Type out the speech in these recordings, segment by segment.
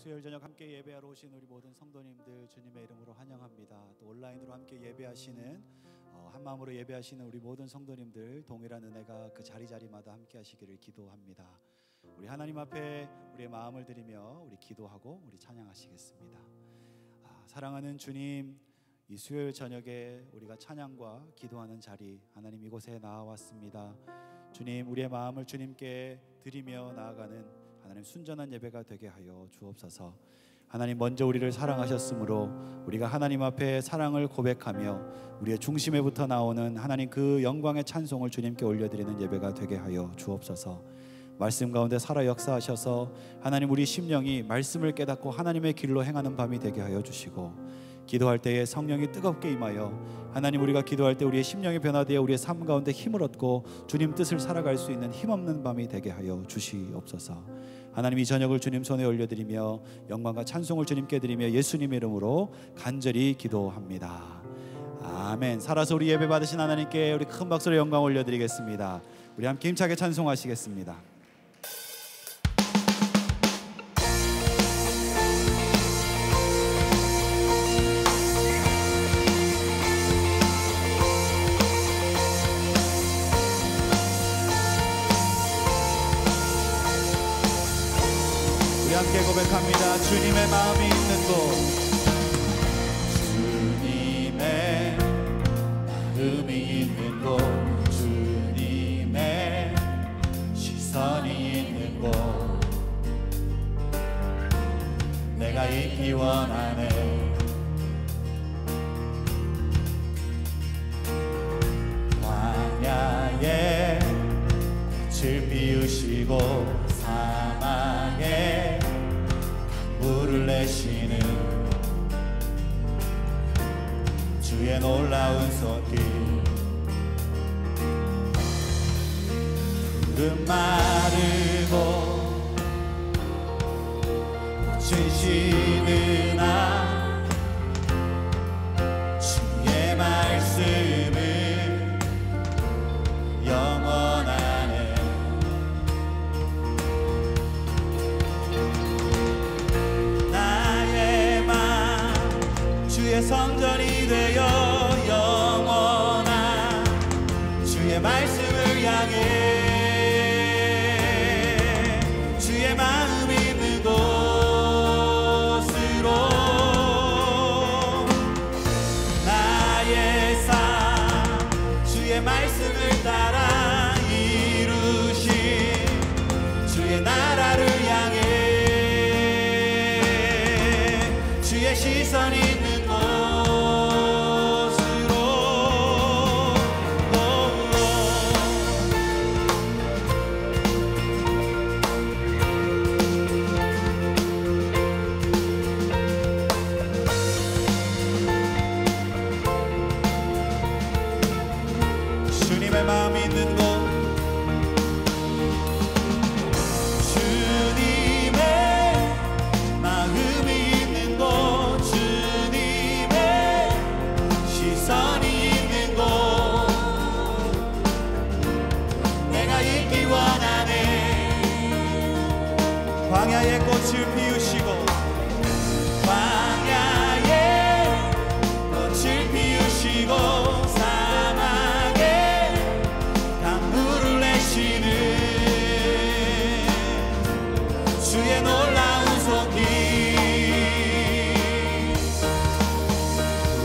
수요일 저녁 함께 예배하러 오신 우리 모든 성도님들 주님의 이름으로 환영합니다. 또 온라인으로 함께 예배하시는 한마음으로 예배하시는 우리 모든 성도님들 동일한 은혜가 그 자리자리마다 함께 하시기를 기도합니다. 우리 하나님 앞에 우리의 마음을 드리며 우리 기도하고 우리 찬양하시겠습니다. 사랑하는 주님, 이 수요일 저녁에 우리가 찬양과 기도하는 자리, 하나님 이곳에 나와왔습니다. 주님, 우리의 마음을 주님께 드리며 나아가는 하나님 순전한 예배가 되게 하여 주옵소서. 하나님, 먼저 우리를 사랑하셨으므로 우리가 하나님 앞에 사랑을 고백하며 우리의 중심에부터 나오는 하나님 그 영광의 찬송을 주님께 올려드리는 예배가 되게 하여 주옵소서. 말씀 가운데 살아 역사하셔서 하나님 우리 심령이 말씀을 깨닫고 하나님의 길로 행하는 밤이 되게 하여 주시고, 기도할 때에 성령이 뜨겁게 임하여 하나님 우리가 기도할 때 우리의 심령이 변화되어 우리의 삶 가운데 힘을 얻고 주님 뜻을 살아갈 수 있는 힘없는 밤이 되게 하여 주시옵소서. 하나님, 이 저녁을 주님 손에 올려드리며 영광과 찬송을 주님께 드리며 예수님의 이름으로 간절히 기도합니다. 아멘. 살아서 우리 예배 받으신 하나님께 우리 큰 박수로 영광 올려드리겠습니다. 우리 함께 힘차게 찬송하시겠습니다. 함께 고백합니다. 주님의 마음이 있는 곳, 주님의 마음이 있는 곳, 주님의 시선이 있는 곳, 내가 있기 원하네. 광야에 꽃을 피우시고 사막에 물을 내시는 주의 놀라운 손길, 푸른 마르고 꽃은 시드나 주의 말씀은 영원하네. 주의 성전이 되어 영원한 주의 말씀을 향해 주의 마음이 있는 곳으로 나의 삶 주의 말씀을 따라 이루신 주의 나라를 향해 주의 시선이 있는 마음이 있는 곳, 주님의 마음이 있는 곳, 주님의 시선이 있는 곳, 내가 있기 원하네. 광야의 꽃을 피우시고 광야의 꽃을 피우시고 주의 놀라운 손길,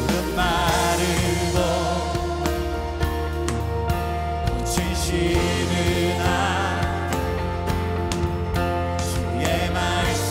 푸른 마르고 꽃은 시드나 주의 말씀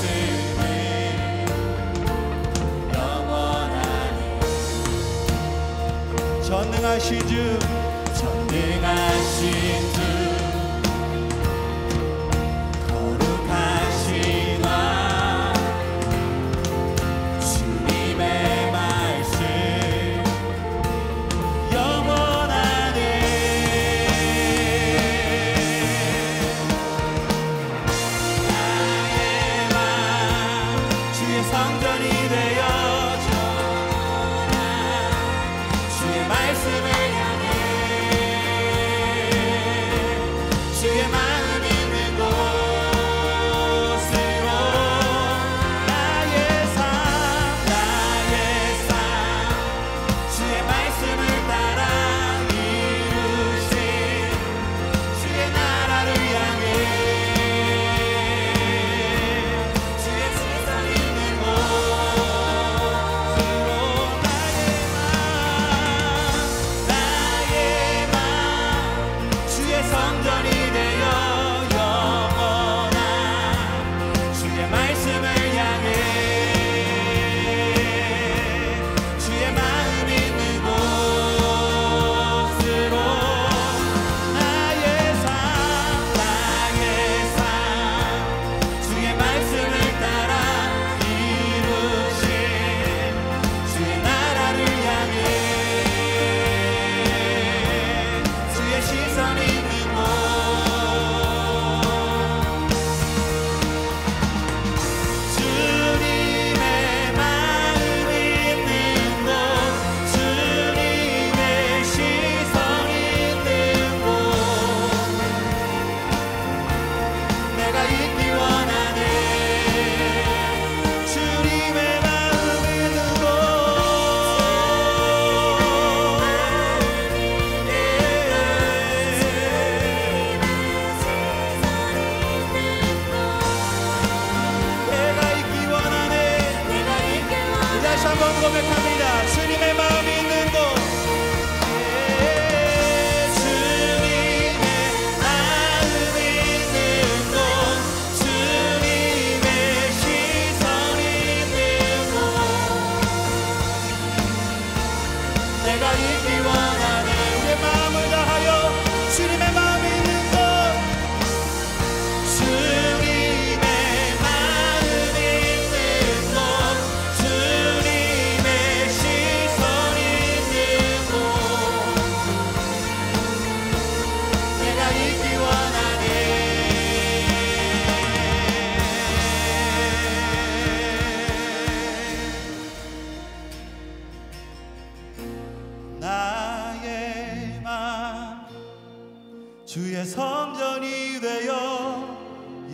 성전이 되어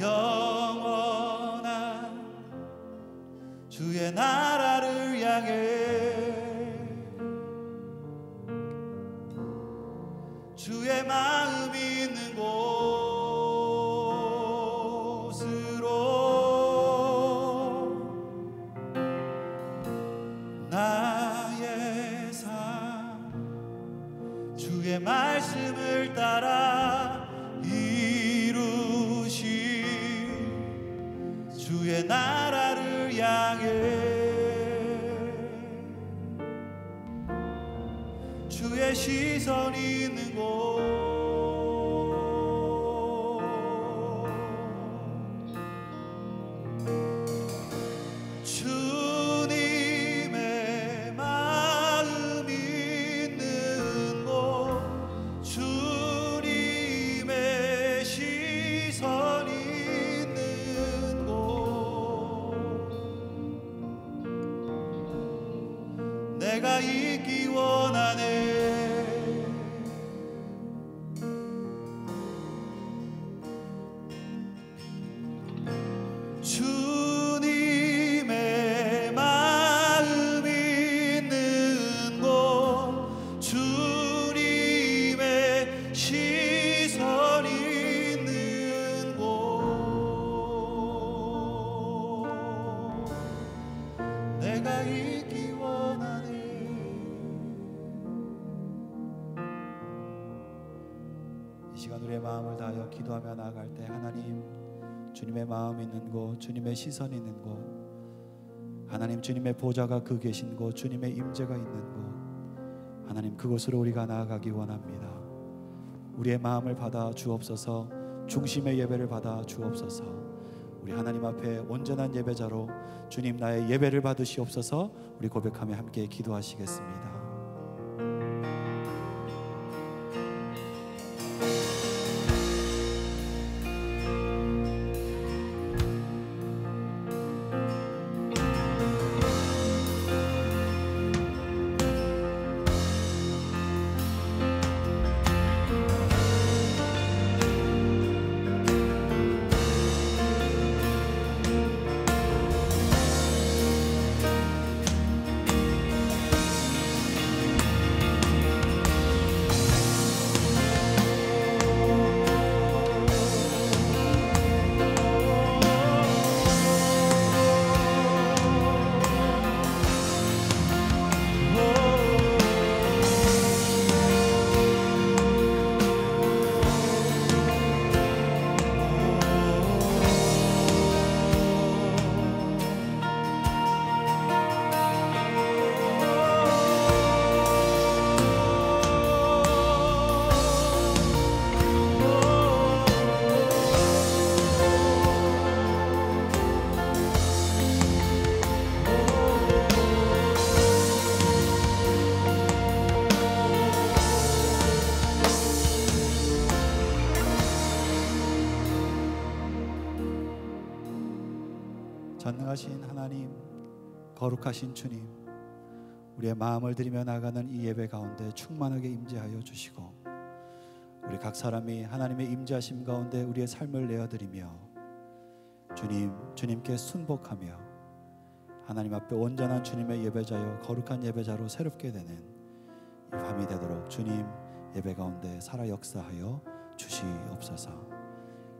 영원한 주의 나라를 향해 주의 마음이 있는 곳으로 나의 삶 주의 말씀을 따라 이루시 주의 나라를 향해 주의 시선이 있는 곳 주님의 마음이 있는 곳 주님의 시선이 있는 곳 내가 있기 원하네 주님의 마음이 있는 곳 주님의 시선이 있는 곳 내가 있기 원하네 이 시간 우리의 마음을 다하여 기도하며 나아갈 때 하나님 주님의 마음 있는 곳 주님의 시선이 있는 곳 하나님 주님의 보좌가 그 계신 곳 주님의 임재가 있는 곳 하나님 그곳으로 우리가 나아가기 원합니다. 우리의 마음을 받아 주옵소서 중심의 예배를 받아 주옵소서 우리 하나님 앞에 온전한 예배자로 주님 나의 예배를 받으시옵소서 우리 고백하며 함께 기도하시겠습니다. 전능하신 하나님 거룩하신 주님 우리의 마음을 들이며 나가는 이 예배 가운데 충만하게 임재하여 주시고 우리 각 사람이 하나님의 임재하심 가운데 우리의 삶을 내어드리며 주님께 순복하며 하나님 앞에 온전한 주님의 예배자여 거룩한 예배자로 새롭게 되는 이 밤이 되도록 주님 예배 가운데 살아 역사하여 주시옵소서.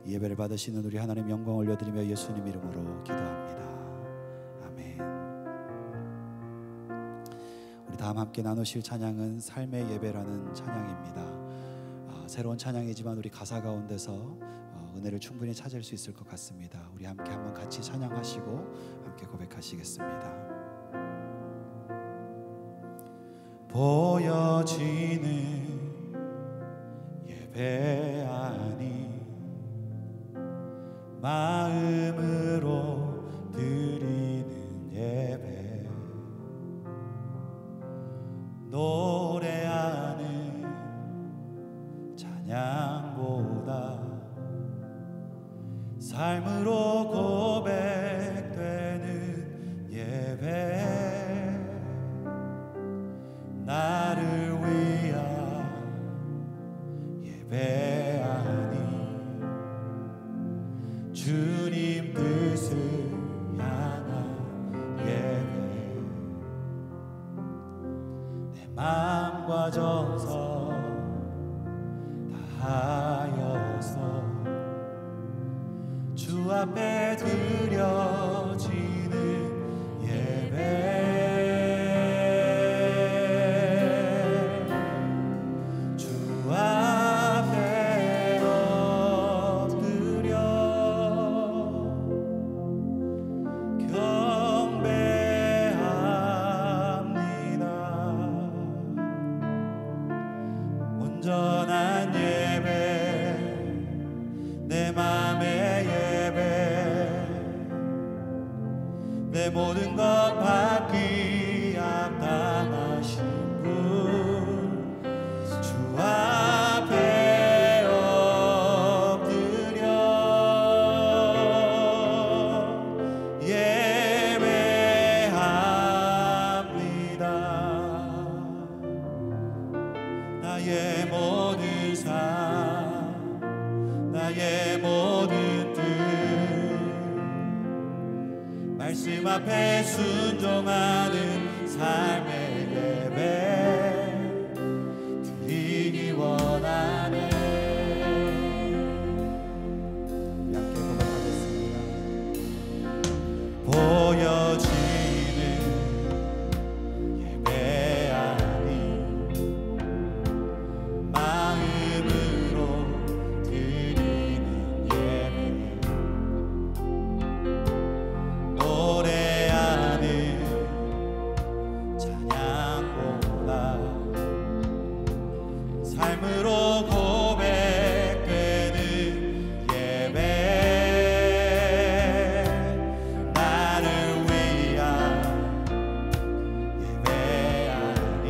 이 예배를 받으시는 우리 하나님 영광 올려드리며 예수님 이름으로 기도합니다. 아멘. 우리 다음 함께 나누실 찬양은 삶의 예배라는 찬양입니다. 새로운 찬양이지만 우리 가사 가운데서 은혜를 충분히 찾을 수 있을 것 같습니다. 우리 함께 한번 같이 찬양하시고 함께 고백하시겠습니다. 보여지는 예배 아니 마음으로 드리는 예배 노래하는 찬양보다 삶으로 고백되는 예배 나를 위한 예배 아니 주님 뜻을 향한 예배 내 마음과 정성 다하여서 주 앞에 드려지는 예배 온전한 예배 내 맘의 예배 내 모든 것 받기 합당하신 분 주 앞에 엎드려 예배합니다. 나의 모든 삶 나의 모든 뜻 말씀 앞에 순종하는 삶의 예배 드리기 원하네. 함께 고백하겠습니다. 보여지는 예배 아니 마음으로 드리는 예배 노래하는 찬양보다 삶으로 고백되는 예배 나를 위한 예배 아니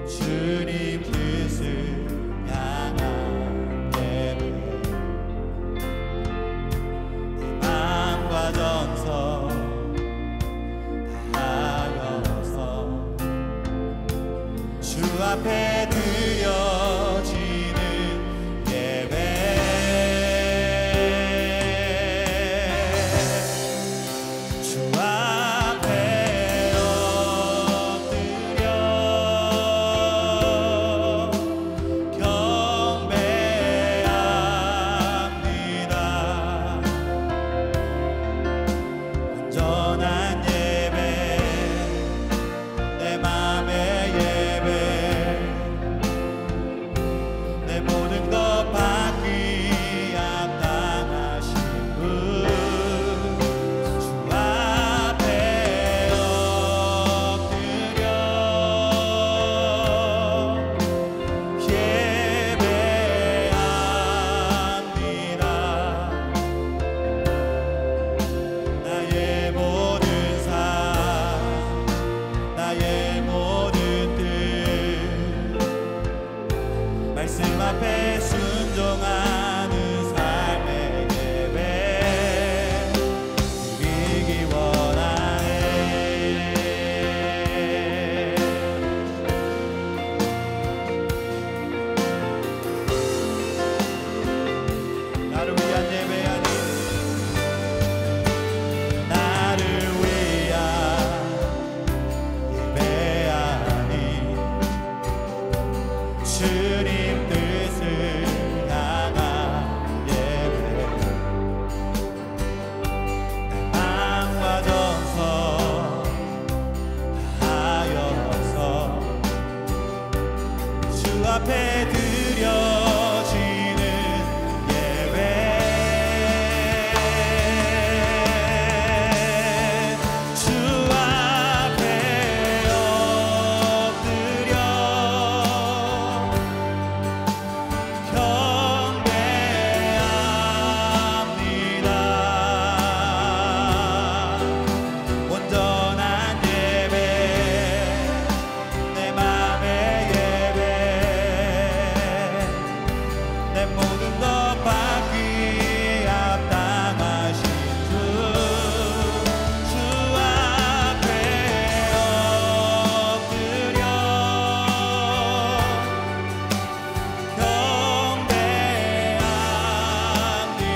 주님 뜻을 향한 예배 내 마음과 정성 다하여서 주 앞에 드려지는 예배 주 앞에 엎드려 경배합니다. 온전한 예배 내 맘의 예배 내 모든 것 받기 합당하신 분 주 앞에 엎드려 예배합니다. 나의 모든 삶 나의 모든 뜻 말씀 앞에 순종하는 삶의 예배 드리기 원하네. 나를 위한 예배 아니 나를 위한 예배 아니 주님 뜻을 향한 예배 내 마음과 정성 다하여서 주 앞에 드려지는 예배 주 앞에 엎드려 경배합니다. 온전한 예배 내 맘의 예배 내 모든 것 받기 합당하신 주 앞에 엎드려 경배합니다.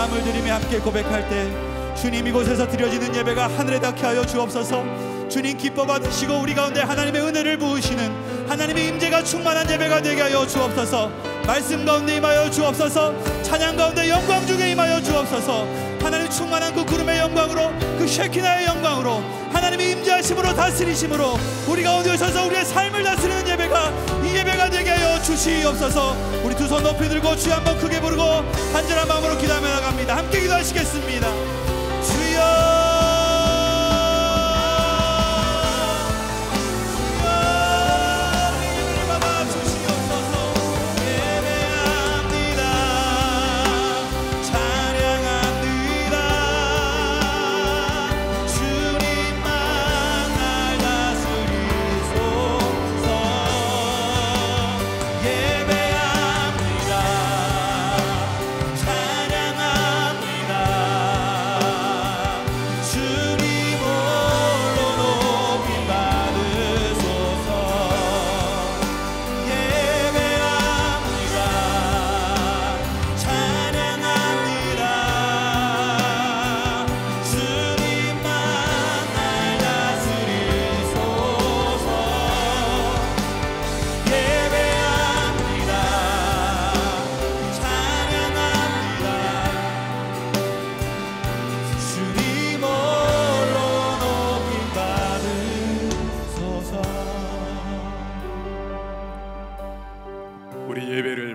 마음을 들이며 함께 고백할 때 주님, 이곳에서 드려지는 예배가 하늘에 닿게 하여 주옵소서. 주님, 기뻐 받으시고 우리 가운데 하나님의 은혜를 부으시는 하나님의 임재가 충만한 예배가 되게 하여 주옵소서. 말씀 가운데 임하여 주옵소서. 찬양 가운데 영광 중에 임하여 주옵소서. 하나님 충만한 그 구름의 영광으로, 그 쉐키나의 영광으로, 하나님의 임재하심으로 다스리심으로 우리 가운데 오셔서 우리의 삶을 다스리는 예배가, 이 예배가 되게 하여 주시옵소서. 우리 두 손 높이 들고 주여 한번 크게 부르고 간절한 마음으로 기도하며 나갑니다. 함께 기도하시겠습니다. 주여,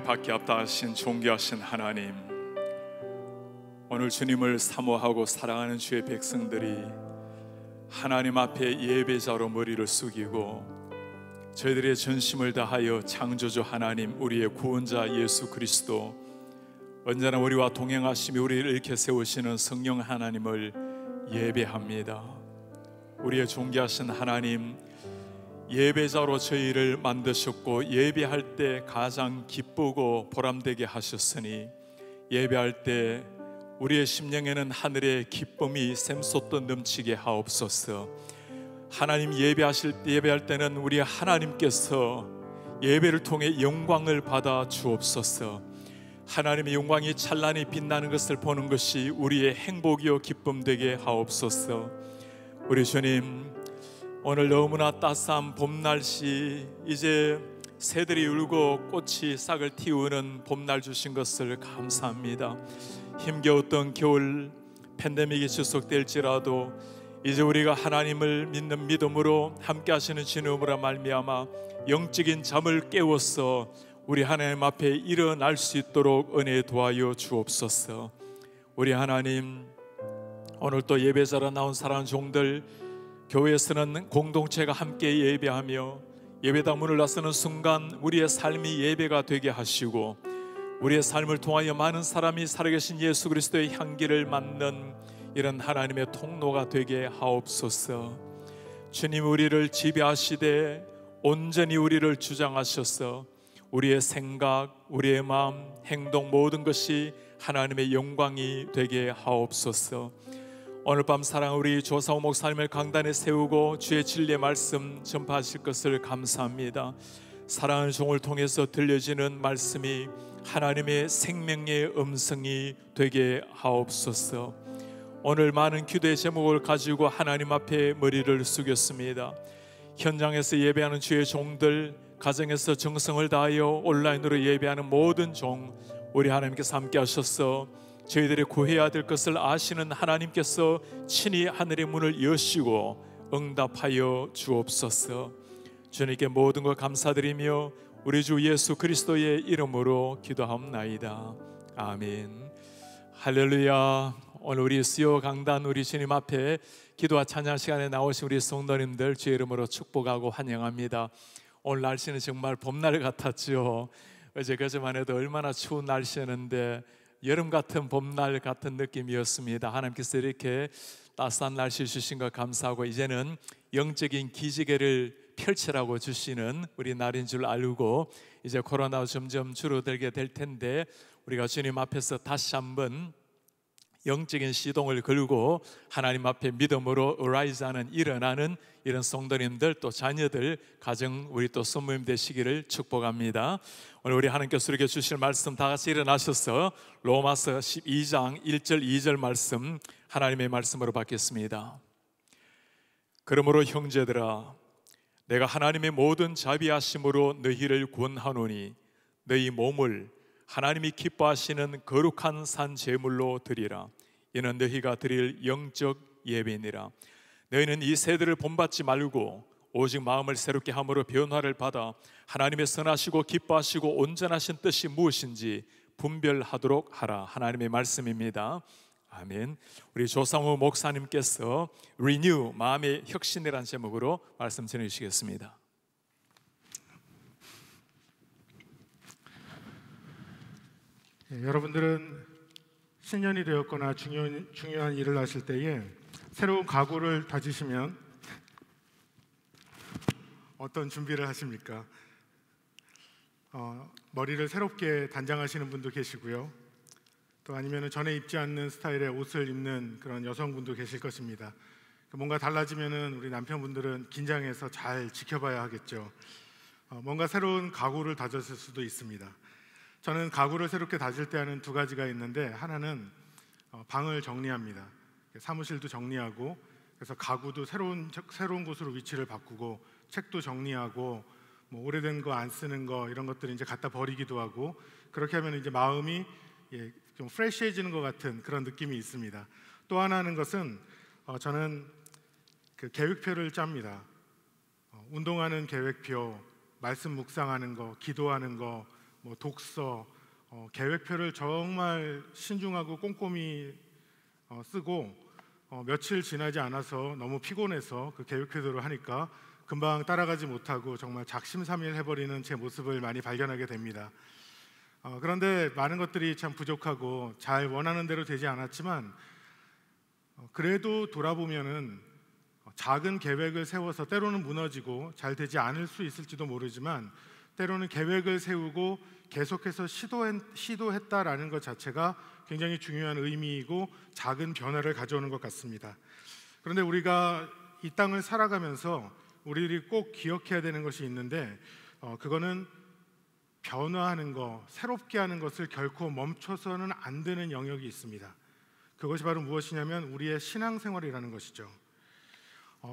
받게 합당하신 존귀하신 하나님, 오늘 주님을 사모하고 사랑하는 주의 백성들이 하나님 앞에 예배자로 머리를 숙이고 저희들의 전심을 다하여 창조주 하나님, 우리의 구원자 예수 그리스도, 언제나 우리와 동행하시며 우리를 일으켜 세우시는 성령 하나님을 예배합니다. 우리의 존귀하신 하나님, 예배자로 저희를 만드셨고 예배할 때 가장 기쁘고 보람되게 하셨으니 예배할 때 우리의 심령에는 하늘의 기쁨이 샘솟듯 넘치게 하옵소서. 하나님, 예배할 때는 우리 하나님께서 예배를 통해 영광을 받아 주옵소서. 하나님의 영광이 찬란히 빛나는 것을 보는 것이 우리의 행복이요 기쁨 되게 하옵소서. 우리 주님, 오늘 너무나 따스한 봄날씨, 이제 새들이 울고 꽃이 싹을 틔우는 봄날 주신 것을 감사합니다. 힘겨웠던 겨울 팬데믹이 지속될지라도 이제 우리가 하나님을 믿는 믿음으로 함께 하시는 진음으로 말미암아 영적인 잠을 깨워서 우리 하나님 앞에 일어날 수 있도록 은혜 도하여 주옵소서. 우리 하나님, 오늘 또 예배자로 나온 사랑하는 종들, 교회에서는 공동체가 함께 예배하며 예배당 문을 나서는 순간 우리의 삶이 예배가 되게 하시고 우리의 삶을 통하여 많은 사람이 살아계신 예수 그리스도의 향기를 맡는 이런 하나님의 통로가 되게 하옵소서. 주님, 우리를 지배하시되 온전히 우리를 주장하셔서 우리의 생각, 우리의 마음, 행동 모든 것이 하나님의 영광이 되게 하옵소서. 오늘 밤 사랑하는 우리 조사호 목사님을 강단에 세우고 주의 진리의 말씀 전파하실 것을 감사합니다. 사랑하는 종을 통해서 들려지는 말씀이 하나님의 생명의 음성이 되게 하옵소서. 오늘 많은 기도의 제목을 가지고 하나님 앞에 머리를 숙였습니다. 현장에서 예배하는 주의 종들, 가정에서 정성을 다하여 온라인으로 예배하는 모든 종, 우리 하나님께서 함께 하셔서 저희들이 구해야 될 것을 아시는 하나님께서 친히 하늘의 문을 여시고 응답하여 주옵소서. 주님께 모든 것 감사드리며 우리 주 예수 그리스도의 이름으로 기도하옵나이다. 아멘. 할렐루야. 오늘 우리 수요 강단 우리 주님 앞에 기도와 찬양 시간에 나오신 우리 성도님들 주의 이름으로 축복하고 환영합니다. 오늘 날씨는 정말 봄날 같았죠. 어제 그제만 해도 얼마나 추운 날씨였는데 여름 같은 봄날 같은 느낌이었습니다. 하나님께서 이렇게 따스한 날씨 주신 것 감사하고 이제는 영적인 기지개를 펼치라고 주시는 우리 날인 줄 알고 이제 코로나가 점점 줄어들게 될 텐데 우리가 주님 앞에서 다시 한번 영적인 시동을 걸고 하나님 앞에 믿음으로 어라이즈하는 일어나는 이런 성도님들, 또 자녀들, 가정, 우리 또 성모님 되시기를 축복합니다. 오늘 우리 하나님께서 우리에게 주실 말씀 다 같이 일어나셔서 로마서 12장 1절 2절 말씀 하나님의 말씀으로 받겠습니다. 그러므로 형제들아, 내가 하나님의 모든 자비하심으로 너희를 구원하노니 너희 몸을 하나님이 기뻐하시는 거룩한 산 제물로 드리라. 이는 너희가 드릴 영적 예배니라. 너희는 이 세대를 본받지 말고 오직 마음을 새롭게 함으로 변화를 받아 하나님의 선하시고 기뻐하시고 온전하신 뜻이 무엇인지 분별하도록 하라. 하나님의 말씀입니다. 아멘. 우리 조상우 목사님께서 Renew, 마음의 혁신이라는 제목으로 말씀 전해주시겠습니다. 여러분들은 신년이 되었거나 중요한 일을 하실 때에 새로운 각오를 다지시면 어떤 준비를 하십니까? 머리를 새롭게 단장하시는 분도 계시고요, 또 아니면 전에 입지 않는 스타일의 옷을 입는 그런 여성분도 계실 것입니다. 뭔가 달라지면은 우리 남편분들은 긴장해서 잘 지켜봐야 하겠죠. 뭔가 새로운 각오를 다졌을 수도 있습니다. 저는 가구를 새롭게 다질 때 하는 두 가지가 있는데, 하나는 방을 정리합니다. 사무실도 정리하고, 그래서 가구도 새로운 곳으로 위치를 바꾸고, 책도 정리하고, 뭐 오래된 거 안 쓰는 거 이런 것들 이제 갖다 버리기도 하고, 그렇게 하면 이제 마음이 좀 프레시해지는 것 같은 그런 느낌이 있습니다. 또 하나 하는 것은 저는 그 계획표를 짭니다. 운동하는 계획표, 말씀 묵상하는 거, 기도하는 거, 뭐 독서, 계획표를 정말 신중하고 꼼꼼히 쓰고, 며칠 지나지 않아서 너무 피곤해서 그 계획표대로 하니까 금방 따라가지 못하고 정말 작심삼일해버리는 제 모습을 많이 발견하게 됩니다. 그런데 많은 것들이 참 부족하고 잘 원하는 대로 되지 않았지만, 그래도 돌아보면은 작은 계획을 세워서 때로는 무너지고 잘 되지 않을 수 있을지도 모르지만, 때로는 계획을 세우고 계속해서 시도했다라는 것 자체가 굉장히 중요한 의미이고 작은 변화를 가져오는 것 같습니다. 그런데 우리가 이 땅을 살아가면서 우리들이 꼭 기억해야 되는 것이 있는데, 그거는 변화하는 것, 새롭게 하는 것을 결코 멈춰서는 안 되는 영역이 있습니다. 그것이 바로 무엇이냐면 우리의 신앙생활이라는 것이죠.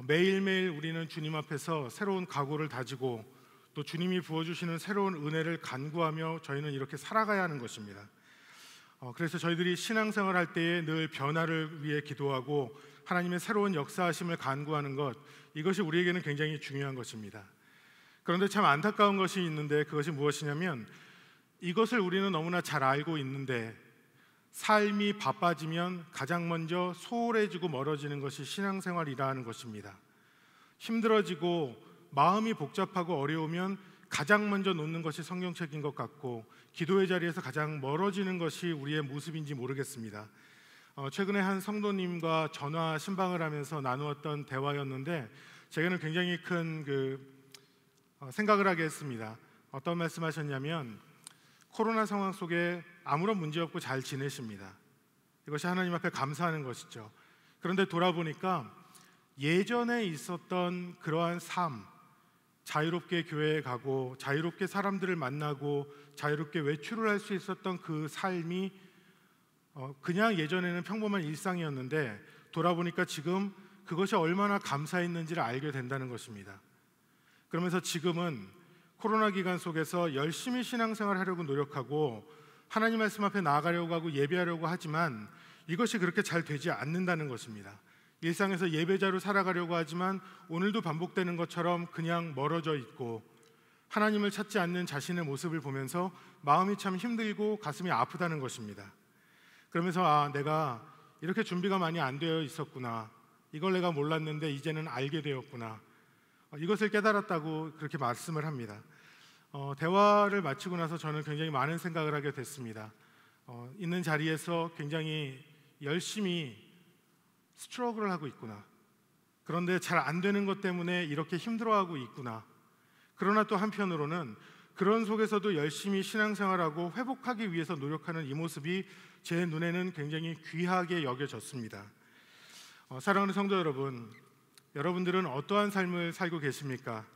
매일매일 우리는 주님 앞에서 새로운 각오를 다지고, 또 주님이 부어주시는 새로운 은혜를 간구하며 저희는 이렇게 살아가야 하는 것입니다. 그래서 저희들이 신앙생활 할 때에 늘 변화를 위해 기도하고 하나님의 새로운 역사하심을 간구하는 것, 이것이 우리에게는 굉장히 중요한 것입니다. 그런데 참 안타까운 것이 있는데, 그것이 무엇이냐면 이것을 우리는 너무나 잘 알고 있는데, 삶이 바빠지면 가장 먼저 소홀해지고 멀어지는 것이 신앙생활이라는 것입니다. 힘들어지고 마음이 복잡하고 어려우면 가장 먼저 놓는 것이 성경책인 것 같고, 기도의 자리에서 가장 멀어지는 것이 우리의 모습인지 모르겠습니다. 최근에 한 성도님과 전화 신방을 하면서 나누었던 대화였는데, 제게는 굉장히 큰 생각을 하게 했습니다. 어떤 말씀하셨냐면, 코로나 상황 속에 아무런 문제 없고 잘 지내십니다. 이것이 하나님 앞에 감사하는 것이죠. 그런데 돌아보니까 예전에 있었던 그러한 삶, 자유롭게 교회에 가고 자유롭게 사람들을 만나고 자유롭게 외출을 할 수 있었던 그 삶이 그냥 예전에는 평범한 일상이었는데, 돌아보니까 지금 그것이 얼마나 감사했는지를 알게 된다는 것입니다. 그러면서 지금은 코로나 기간 속에서 열심히 신앙생활을 하려고 노력하고 하나님 말씀 앞에 나아가려고 하고 예배하려고 하지만 이것이 그렇게 잘 되지 않는다는 것입니다. 일상에서 예배자로 살아가려고 하지만 오늘도 반복되는 것처럼 그냥 멀어져 있고, 하나님을 찾지 않는 자신의 모습을 보면서 마음이 참 힘들고 가슴이 아프다는 것입니다. 그러면서 내가 이렇게 준비가 많이 안 되어 있었구나, 이걸 내가 몰랐는데 이제는 알게 되었구나, 이것을 깨달았다고 그렇게 말씀을 합니다. 대화를 마치고 나서 저는 굉장히 많은 생각을 하게 됐습니다. 있는 자리에서 굉장히 열심히 스트러글을 하고 있구나, 그런데 잘 안 되는 것 때문에 이렇게 힘들어하고 있구나. 그러나 또 한편으로는 그런 속에서도 열심히 신앙생활하고 회복하기 위해서 노력하는 이 모습이 제 눈에는 굉장히 귀하게 여겨졌습니다. 사랑하는 성도 여러분, 여러분들은 어떠한 삶을 살고 계십니까?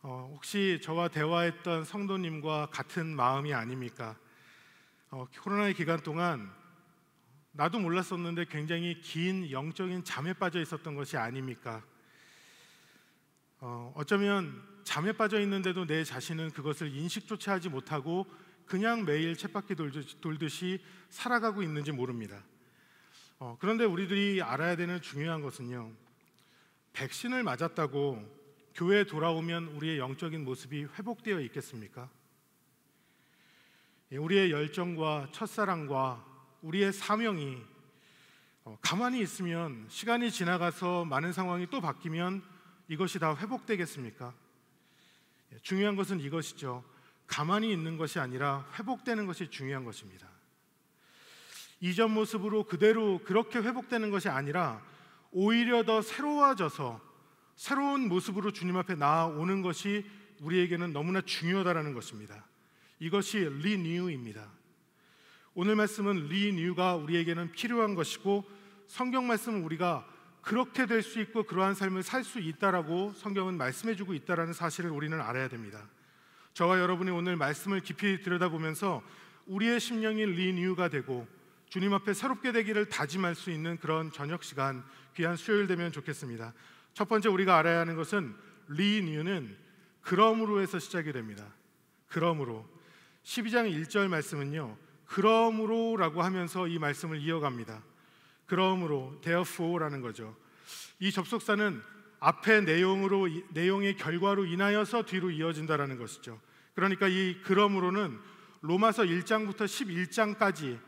혹시 저와 대화했던 성도님과 같은 마음이 아닙니까? 코로나의 기간 동안 나도 몰랐었는데 굉장히 긴 영적인 잠에 빠져 있었던 것이 아닙니까? 어쩌면 잠에 빠져 있는데도 내 자신은 그것을 인식조차 하지 못하고 그냥 매일 쳇바퀴 돌듯이 살아가고 있는지 모릅니다. 그런데 우리들이 알아야 되는 중요한 것은요, 백신을 맞았다고 교회에 돌아오면 우리의 영적인 모습이 회복되어 있겠습니까? 우리의 열정과 첫사랑과 우리의 사명이 가만히 있으면, 시간이 지나가서 많은 상황이 또 바뀌면 이것이 다 회복되겠습니까? 중요한 것은 이것이죠. 가만히 있는 것이 아니라 회복되는 것이 중요한 것입니다. 이전 모습으로 그대로 그렇게 회복되는 것이 아니라 오히려 더 새로워져서 새로운 모습으로 주님 앞에 나아오는 것이 우리에게는 너무나 중요하다는 것입니다. 이것이 리뉴입니다. 오늘 말씀은 리뉴가 우리에게는 필요한 것이고, 성경 말씀은 우리가 그렇게 될 수 있고 그러한 삶을 살 수 있다라고 성경은 말씀해주고 있다라는 사실을 우리는 알아야 됩니다. 저와 여러분이 오늘 말씀을 깊이 들여다보면서 우리의 심령이 리뉴가 되고 주님 앞에 새롭게 되기를 다짐할 수 있는 그런 저녁 시간, 귀한 수요일 되면 좋겠습니다. 첫 번째 우리가 알아야 하는 것은 리뉴는 그러므로에서 시작이 됩니다. 그러므로 12장 1절 말씀은요, 그러므로라고 하면서 이 말씀을 이어갑니다. 그러므로 therefore라는 거죠. 이 접속사는 앞의 내용의 결과로 인하여서 뒤로 이어진다라는 것이죠. 그러니까 이 그러므로는 로마서 1장부터 11장까지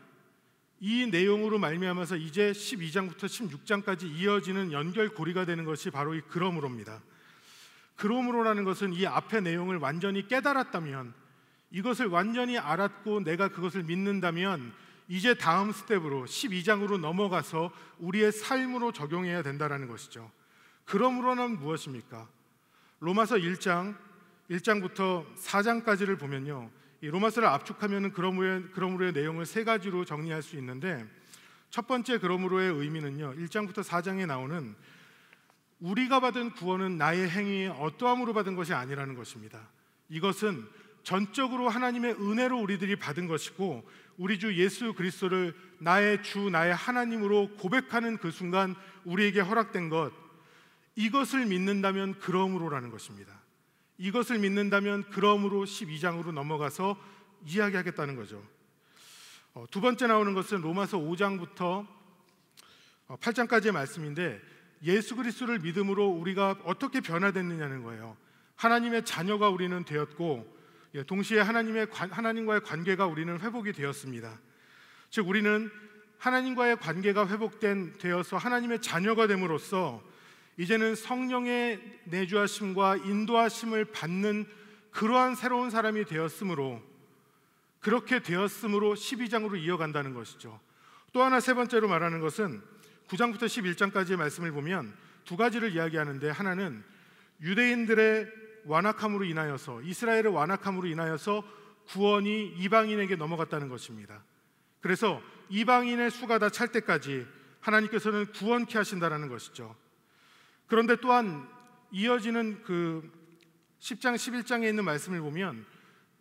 이 내용으로 말미암아서 이제 12장부터 16장까지 이어지는 연결고리가 되는 것이 바로 이 그러므로입니다. 그러므로라는 것은 이 앞의 내용을 완전히 깨달았다면, 이것을 완전히 알았고 내가 그것을 믿는다면 이제 다음 스텝으로 12장으로 넘어가서 우리의 삶으로 적용해야 된다는 것이죠. 그러므로는 무엇입니까? 로마서 1장부터 4장까지를 보면요, 이 로마서를 압축하면 그러므로의 내용을 세 가지로 정리할 수 있는데, 첫 번째 그러므로의 의미는요, 1장부터 4장에 나오는 우리가 받은 구원은 나의 행위에 어떠함으로 받은 것이 아니라는 것입니다. 이것은 전적으로 하나님의 은혜로 우리들이 받은 것이고, 우리 주 예수 그리스도를 나의 주, 나의 하나님으로 고백하는 그 순간 우리에게 허락된 것, 이것을 믿는다면 그러므로라는 것입니다. 이것을 믿는다면 그러므로 12장으로 넘어가서 이야기하겠다는 거죠. 두 번째 나오는 것은 로마서 5장부터 8장까지의 말씀인데, 예수 그리스도를 믿음으로 우리가 어떻게 변화됐느냐는 거예요. 하나님의 자녀가 우리는 되었고, 동시에 하나님과의 관계가 우리는 회복이 되었습니다. 즉 우리는 하나님과의 관계가 되어서 하나님의 자녀가 됨으로써 이제는 성령의 내주하심과 인도하심을 받는 그러한 새로운 사람이 되었으므로, 그렇게 되었으므로 12장으로 이어간다는 것이죠. 또 하나 세 번째로 말하는 것은 9장부터 11장까지의 말씀을 보면 두 가지를 이야기하는데, 하나는 유대인들의 완악함으로 인하여서, 이스라엘의 완악함으로 인하여서 구원이 이방인에게 넘어갔다는 것입니다. 그래서 이방인의 수가 다 찰 때까지 하나님께서는 구원케 하신다는 것이죠. 그런데 또한 이어지는 그 10장 11장에 있는 말씀을 보면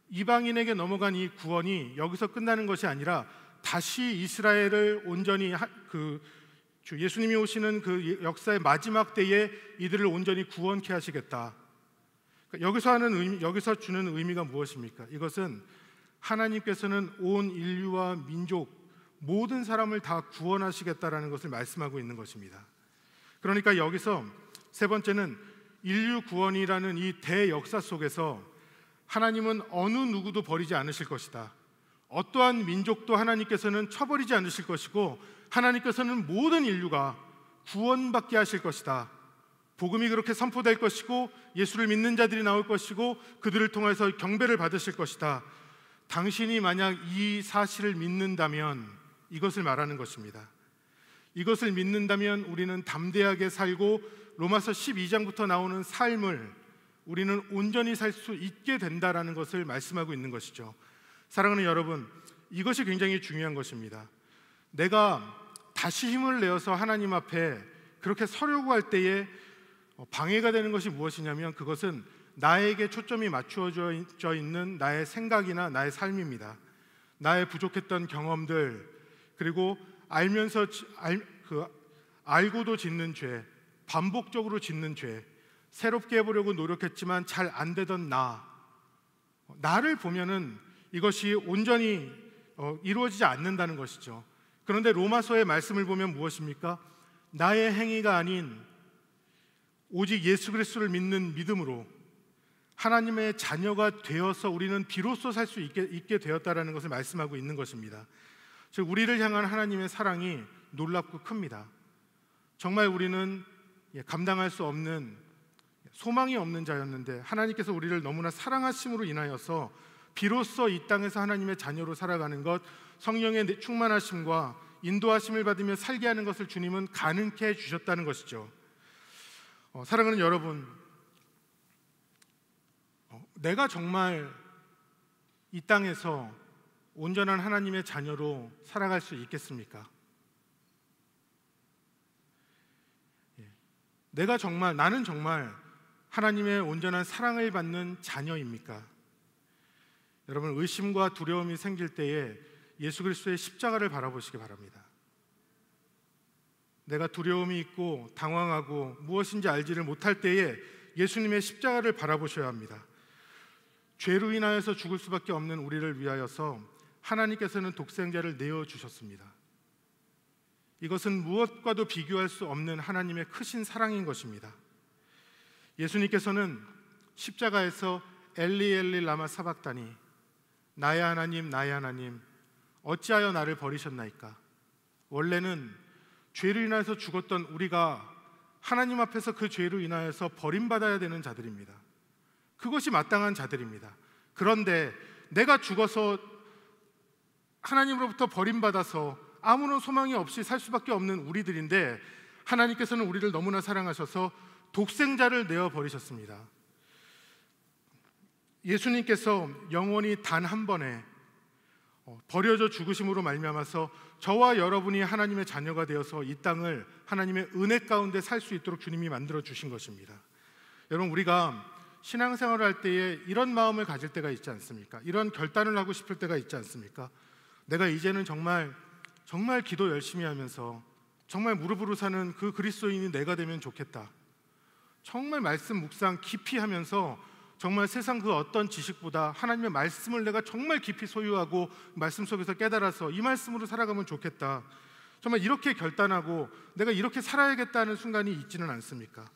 이방인에게 넘어간 이 구원이 여기서 끝나는 것이 아니라 다시 이스라엘을 온전히 주 예수님이 오시는 그 역사의 마지막 때에 이들을 온전히 구원케 하시겠다. 여기서 주는 의미가 무엇입니까? 이것은 하나님께서는 온 인류와 민족 모든 사람을 다 구원하시겠다라는 것을 말씀하고 있는 것입니다. 그러니까 여기서 세 번째는 인류 구원이라는 이 대역사 속에서 하나님은 어느 누구도 버리지 않으실 것이다. 어떠한 민족도 하나님께서는 쳐버리지 않으실 것이고, 하나님께서는 모든 인류가 구원받게 하실 것이다. 복음이 그렇게 선포될 것이고 예수를 믿는 자들이 나올 것이고 그들을 통해서 경배를 받으실 것이다. 당신이 만약 이 사실을 믿는다면, 이것을 말하는 것입니다. 이것을 믿는다면 우리는 담대하게 살고 로마서 12장부터 나오는 삶을 우리는 온전히 살 수 있게 된다라는 것을 말씀하고 있는 것이죠. 사랑하는 여러분, 이것이 굉장히 중요한 것입니다. 내가 다시 힘을 내어서 하나님 앞에 그렇게 서려고 할 때에 방해가 되는 것이 무엇이냐면 그것은 나에게 초점이 맞추어져 있는 나의 생각이나 나의 삶입니다. 나의 부족했던 경험들, 그리고 알고도 짓는 죄, 반복적으로 짓는 죄, 새롭게 해보려고 노력했지만 잘 안 되던 나를 보면은 이것이 온전히 이루어지지 않는다는 것이죠. 그런데 로마서의 말씀을 보면 무엇입니까? 나의 행위가 아닌 오직 예수 그리스도를 믿는 믿음으로 하나님의 자녀가 되어서 우리는 비로소 살 수 있게 되었다라는 것을 말씀하고 있는 것입니다. 즉 우리를 향한 하나님의 사랑이 놀랍고 큽니다. 정말 우리는 감당할 수 없는, 소망이 없는 자였는데 하나님께서 우리를 너무나 사랑하심으로 인하여서 비로소 이 땅에서 하나님의 자녀로 살아가는 것, 성령의 충만하심과 인도하심을 받으며 살게 하는 것을 주님은 가능케 해주셨다는 것이죠. 사랑하는 여러분, 내가 정말 이 땅에서 온전한 하나님의 자녀로 살아갈 수 있겠습니까? 나는 정말 하나님의 온전한 사랑을 받는 자녀입니까? 여러분, 의심과 두려움이 생길 때에 예수 그리스도의 십자가를 바라보시기 바랍니다. 내가 두려움이 있고 당황하고 무엇인지 알지를 못할 때에 예수님의 십자가를 바라보셔야 합니다. 죄로 인하여서 죽을 수밖에 없는 우리를 위하여서 하나님께서는 독생자를 내어주셨습니다. 이것은 무엇과도 비교할 수 없는 하나님의 크신 사랑인 것입니다. 예수님께서는 십자가에서 엘리 엘리 라마 사박다니, 나의 하나님 나의 하나님 어찌하여 나를 버리셨나이까. 원래는 죄로 인하여서 죽었던 우리가 하나님 앞에서 그 죄로 인하여서 버림받아야 되는 자들입니다. 그것이 마땅한 자들입니다. 그런데 내가 죽어서 하나님으로부터 버림받아서 아무런 소망이 없이 살 수밖에 없는 우리들인데 하나님께서는 우리를 너무나 사랑하셔서 독생자를 내어버리셨습니다. 예수님께서 영원히 단 한 번에 버려져 죽으심으로 말미암아서 저와 여러분이 하나님의 자녀가 되어서 이 땅을 하나님의 은혜 가운데 살 수 있도록 주님이 만들어 주신 것입니다. 여러분, 우리가 신앙생활을 할 때에 이런 마음을 가질 때가 있지 않습니까? 이런 결단을 하고 싶을 때가 있지 않습니까? 내가 이제는 정말 기도 열심히 하면서 정말 무릎으로 사는 그 그리스도인이 내가 되면 좋겠다. 정말 말씀 묵상 깊이 하면서 정말 세상 그 어떤 지식보다 하나님의 말씀을 내가 정말 깊이 소유하고 말씀 속에서 깨달아서 이 말씀으로 살아가면 좋겠다. 정말 이렇게 결단하고 내가 이렇게 살아야겠다는 순간이 있지는 않습니까?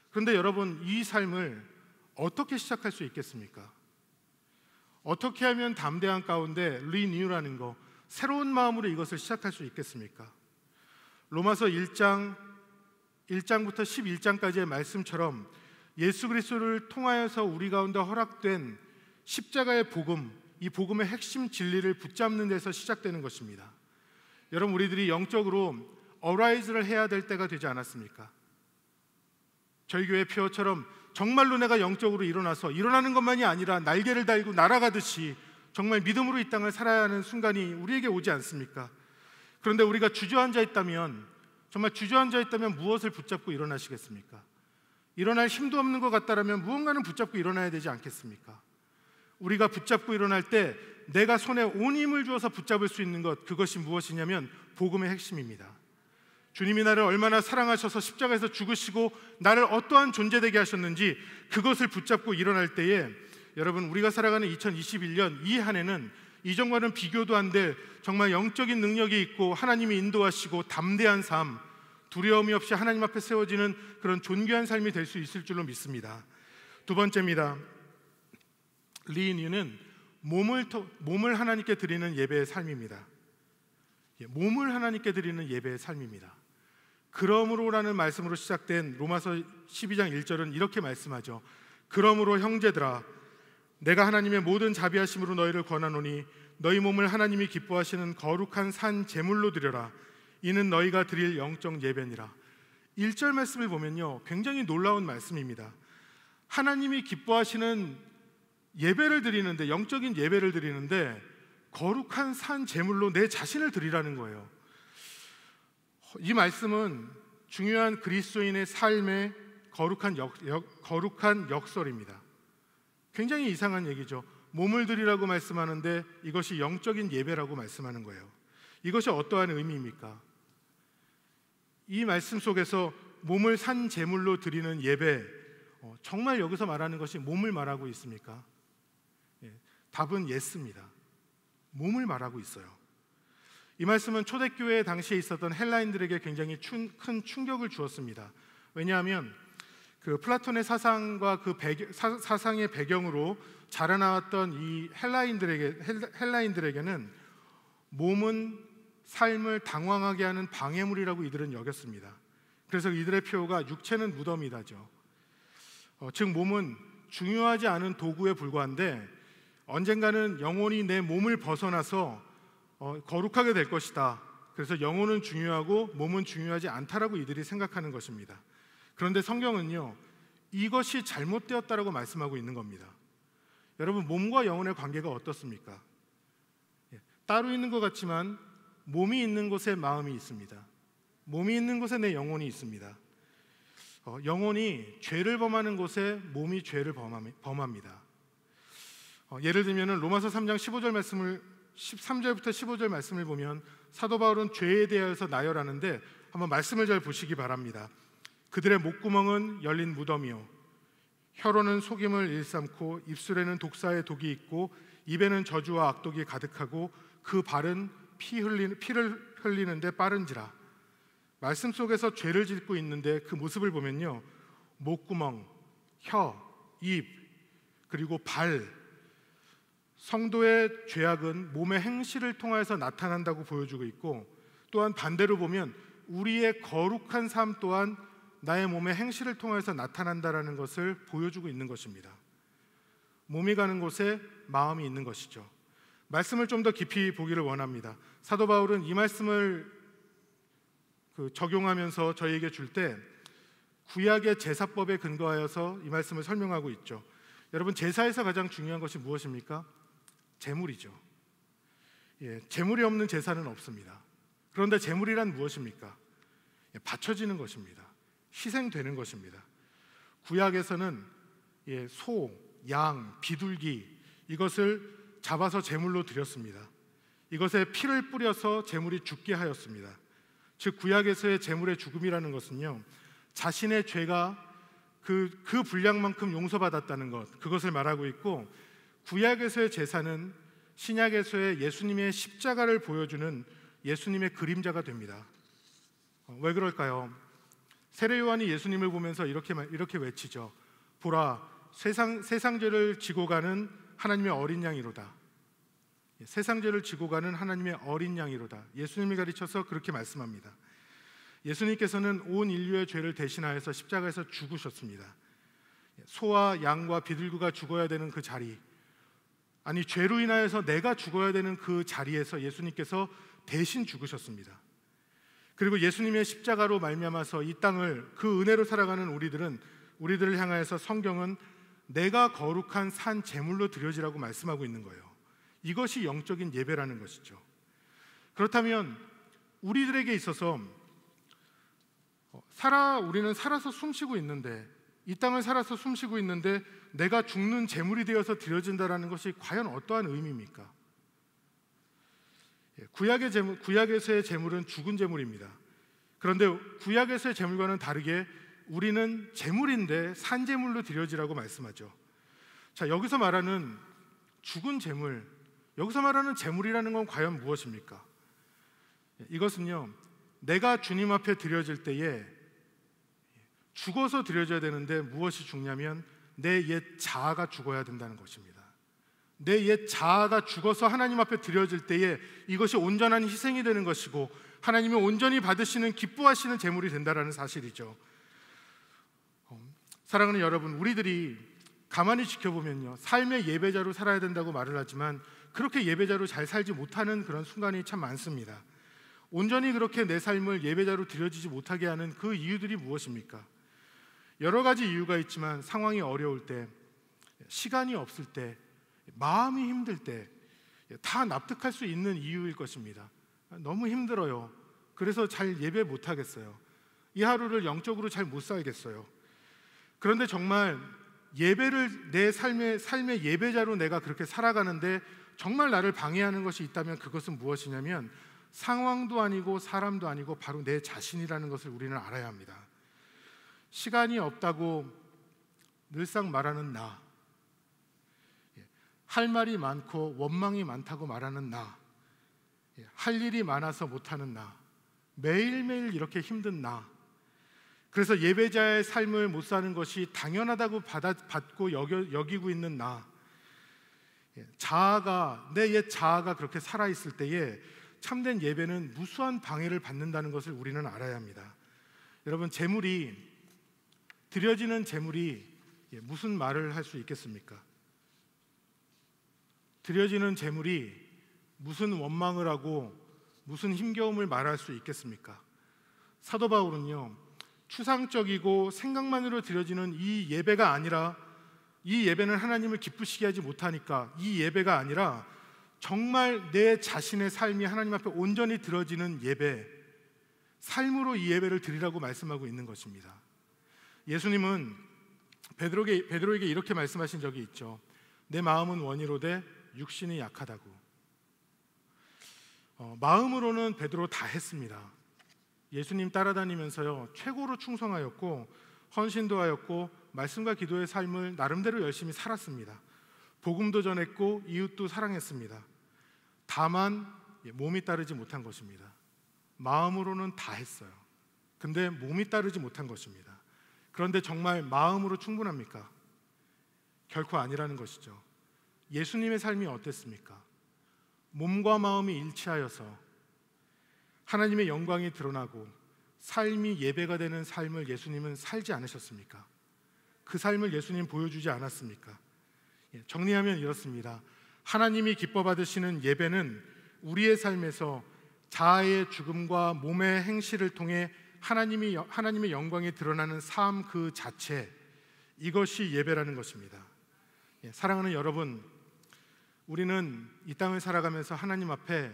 그런데 여러분, 이 삶을 어떻게 시작할 수 있겠습니까? 어떻게 하면 담대한 가운데 리뉴라는 거, 새로운 마음으로 이것을 시작할 수 있겠습니까? 로마서 1장부터 11장까지의 말씀처럼 예수 그리스도를 통하여서 우리 가운데 허락된 십자가의 복음, 이 복음의 핵심 진리를 붙잡는 데서 시작되는 것입니다. 여러분, 우리들이 영적으로 어라이즈를 해야 될 때가 되지 않았습니까? 저희 교회 표어처럼 정말로 내가 영적으로 일어나는 것만이 아니라 날개를 달고 날아가듯이 정말 믿음으로 이 땅을 살아야 하는 순간이 우리에게 오지 않습니까? 그런데 우리가 주저앉아 있다면 무엇을 붙잡고 일어나시겠습니까? 일어날 힘도 없는 것 같다라면 무언가는 붙잡고 일어나야 되지 않겠습니까? 우리가 붙잡고 일어날 때 내가 손에 온 힘을 주어서 붙잡을 수 있는 것, 그것이 무엇이냐면 복음의 핵심입니다. 주님이 나를 얼마나 사랑하셔서 십자가에서 죽으시고 나를 어떠한 존재되게 하셨는지 그것을 붙잡고 일어날 때에 여러분, 우리가 살아가는 2021년 이 한 해는 이전과는 비교도 안 될 정말 영적인 능력이 있고 하나님이 인도하시고 담대한 삶, 두려움이 없이 하나님 앞에 세워지는 그런 존귀한 삶이 될 수 있을 줄로 믿습니다. 두 번째입니다. 리뉴는 몸을 하나님께 드리는 예배의 삶입니다. 몸을 하나님께 드리는 예배의 삶입니다. 그러므로라는 말씀으로 시작된 로마서 12장 1절은 이렇게 말씀하죠. 그러므로 형제들아, 내가 하나님의 모든 자비하심으로 너희를 권하노니 너희 몸을 하나님이 기뻐하시는 거룩한 산 제물로 드려라. 이는 너희가 드릴 영적 예배니라. 1절 말씀을 보면요, 굉장히 놀라운 말씀입니다. 하나님이 기뻐하시는 예배를 드리는데, 영적인 예배를 드리는데 거룩한 산 제물로 내 자신을 드리라는 거예요. 이 말씀은 중요한 그리스도인의 삶의 거룩한 역설입니다. 굉장히 이상한 얘기죠. 몸을 드리라고 말씀하는데 이것이 영적인 예배라고 말씀하는 거예요. 이것이 어떠한 의미입니까? 이 말씀 속에서 몸을 산 제물로 드리는 예배, 정말 여기서 말하는 것이 몸을 말하고 있습니까? 답은 예스입니다. 몸을 말하고 있어요. 이 말씀은 초대교회 당시에 있었던 헬라인들에게 굉장히 큰 충격을 주었습니다. 왜냐하면 그 플라톤의 사상과 그 사상의 배경으로 자라나왔던 이 헬라인들에게는 몸은 삶을 당황하게 하는 방해물이라고 이들은 여겼습니다. 그래서 이들의 표어가 육체는 무덤이다죠. 즉 몸은 중요하지 않은 도구에 불과한데 언젠가는 영혼이 내 몸을 벗어나서 거룩하게 될 것이다. 그래서 영혼은 중요하고 몸은 중요하지 않다라고 이들이 생각하는 것입니다. 그런데 성경은요, 이것이 잘못되었다라고 말씀하고 있는 겁니다. 여러분, 몸과 영혼의 관계가 어떻습니까? 따로 있는 것 같지만 몸이 있는 곳에 마음이 있습니다. 몸이 있는 곳에 내 영혼이 있습니다. 영혼이 죄를 범하는 곳에 몸이 죄를 범합니다. 예를 들면 로마서 3장 15절 말씀을 13절부터 15절 말씀을 보면 사도 바울은 죄에 대하여서 나열하는데 한번 말씀을 잘 보시기 바랍니다. 그들의 목구멍은 열린 무덤이요, 혀로는 속임을 일삼고 입술에는 독사의 독이 있고 입에는 저주와 악독이 가득하고 그 발은 피를 흘리는데 빠른지라. 말씀 속에서 죄를 짓고 있는데 그 모습을 보면요, 목구멍, 혀, 입, 그리고 발, 성도의 죄악은 몸의 행실을 통해서 나타난다고 보여주고 있고, 또한 반대로 보면 우리의 거룩한 삶 또한 나의 몸의 행실을 통해서 나타난다라는 것을 보여주고 있는 것입니다. 몸이 가는 곳에 마음이 있는 것이죠. 말씀을 좀 더 깊이 보기를 원합니다. 사도 바울은 이 말씀을 적용하면서 저희에게 줄 때 구약의 제사법에 근거하여서 이 말씀을 설명하고 있죠. 여러분, 제사에서 가장 중요한 것이 무엇입니까? 제물이죠. 제물이 없는 제사는 없습니다. 그런데 제물이란 무엇입니까? 바쳐지는 것입니다. 희생되는 것입니다. 구약에서는 소, 양, 비둘기 이것을 잡아서 제물로 드렸습니다. 이것에 피를 뿌려서 제물이 죽게 하였습니다. 즉 구약에서의 제물의 죽음이라는 것은요, 자신의 죄가 그 분량만큼 용서받았다는 것, 그것을 말하고 있고, 구약에서의 제사는 신약에서의 예수님의 십자가를 보여주는 예수님의 그림자가 됩니다. 왜 그럴까요? 세례 요한이 예수님을 보면서 이렇게 외치죠. 보라, 세상 죄를 지고 가는 하나님의 어린 양이로다. 세상 죄를 지고 가는 하나님의 어린 양이로다. 예수님이 가르쳐서 그렇게 말씀합니다. 예수님께서는 온 인류의 죄를 대신하여서 십자가에서 죽으셨습니다. 소와 양과 비둘기가 죽어야 되는 그 자리, 아니 죄로 인하여서 내가 죽어야 되는 그 자리에서 예수님께서 대신 죽으셨습니다. 그리고 예수님의 십자가로 말미암아서 이 땅을 그 은혜로 살아가는 우리들을 향하여서 성경은 내가 거룩한 산 제물로 드려지라고 말씀하고 있는 거예요. 이것이 영적인 예배라는 것이죠. 그렇다면 우리들에게 있어서 우리는 살아서 숨쉬고 있는데, 이 땅을 살아서 숨쉬고 있는데 내가 죽는 제물이 되어서 드려진다라는 것이 과연 어떠한 의미입니까? 구약에서의 제물은 죽은 제물입니다. 그런데 구약에서의 제물과는 다르게 우리는 제물인데 산 제물로 드려지라고 말씀하죠. 자, 여기서 말하는 죽은 제물, 여기서 말하는 제물이라는 건 과연 무엇입니까? 이것은요, 내가 주님 앞에 드려질 때에 죽어서 드려져야 되는데 무엇이 죽냐면 내 옛 자아가 죽어야 된다는 것입니다. 내 옛 자아가 죽어서 하나님 앞에 드려질 때에 이것이 온전한 희생이 되는 것이고 하나님이 온전히 받으시는 기뻐하시는 제물이 된다는 사실이죠. 사랑하는 여러분, 우리들이 가만히 지켜보면요, 삶의 예배자로 살아야 된다고 말을 하지만 그렇게 예배자로 잘 살지 못하는 그런 순간이 참 많습니다. 온전히 그렇게 내 삶을 예배자로 드려지지 못하게 하는 그 이유들이 무엇입니까? 여러 가지 이유가 있지만 상황이 어려울 때, 시간이 없을 때, 마음이 힘들 때 다 납득할 수 있는 이유일 것입니다. 너무 힘들어요. 그래서 잘 예배 못 하겠어요. 이 하루를 영적으로 잘 못 살겠어요. 그런데 정말 예배를 내 삶의 예배자로 내가 그렇게 살아가는데 정말 나를 방해하는 것이 있다면 그것은 무엇이냐면 상황도 아니고 사람도 아니고 바로 내 자신이라는 것을 우리는 알아야 합니다. 시간이 없다고 늘상 말하는 나, 할 말이 많고 원망이 많다고 말하는 나, 할 일이 많아서 못하는 나, 매일매일 이렇게 힘든 나, 그래서 예배자의 삶을 못 사는 것이 당연하다고 받고 여기고 있는 나, 자아가, 내 옛 자아가 그렇게 살아있을 때에 참된 예배는 무수한 방해를 받는다는 것을 우리는 알아야 합니다. 여러분, 드려지는 제물이 무슨 말을 할 수 있겠습니까? 드려지는 제물이 무슨 원망을 하고 무슨 힘겨움을 말할 수 있겠습니까? 사도 바울은요, 추상적이고 생각만으로 드려지는 이 예배가 아니라, 이 예배는 하나님을 기쁘시게 하지 못하니까 이 예배가 아니라 정말 내 자신의 삶이 하나님 앞에 온전히 드려지는 예배, 삶으로 이 예배를 드리라고 말씀하고 있는 것입니다. 예수님은 베드로에게 이렇게 말씀하신 적이 있죠. 내 마음은 원이로되 육신이 약하다고. 마음으로는 베드로 다 했습니다. 예수님 따라다니면서요, 최고로 충성하였고 헌신도 하였고 말씀과 기도의 삶을 나름대로 열심히 살았습니다. 복음도 전했고 이웃도 사랑했습니다. 다만 몸이 따르지 못한 것입니다. 마음으로는 다 했어요. 근데 몸이 따르지 못한 것입니다. 그런데 정말 마음으로 충분합니까? 결코 아니라는 것이죠. 예수님의 삶이 어땠습니까? 몸과 마음이 일치하여서 하나님의 영광이 드러나고 삶이 예배가 되는 삶을 예수님은 살지 않으셨습니까? 그 삶을 예수님 보여주지 않았습니까? 정리하면 이렇습니다. 하나님이 기뻐 받으시는 예배는 우리의 삶에서 자아의 죽음과 몸의 행실을 통해 하나님의 영광이 드러나는 삶 그 자체, 이것이 예배라는 것입니다. 사랑하는 여러분, 우리는 이 땅을 살아가면서 하나님 앞에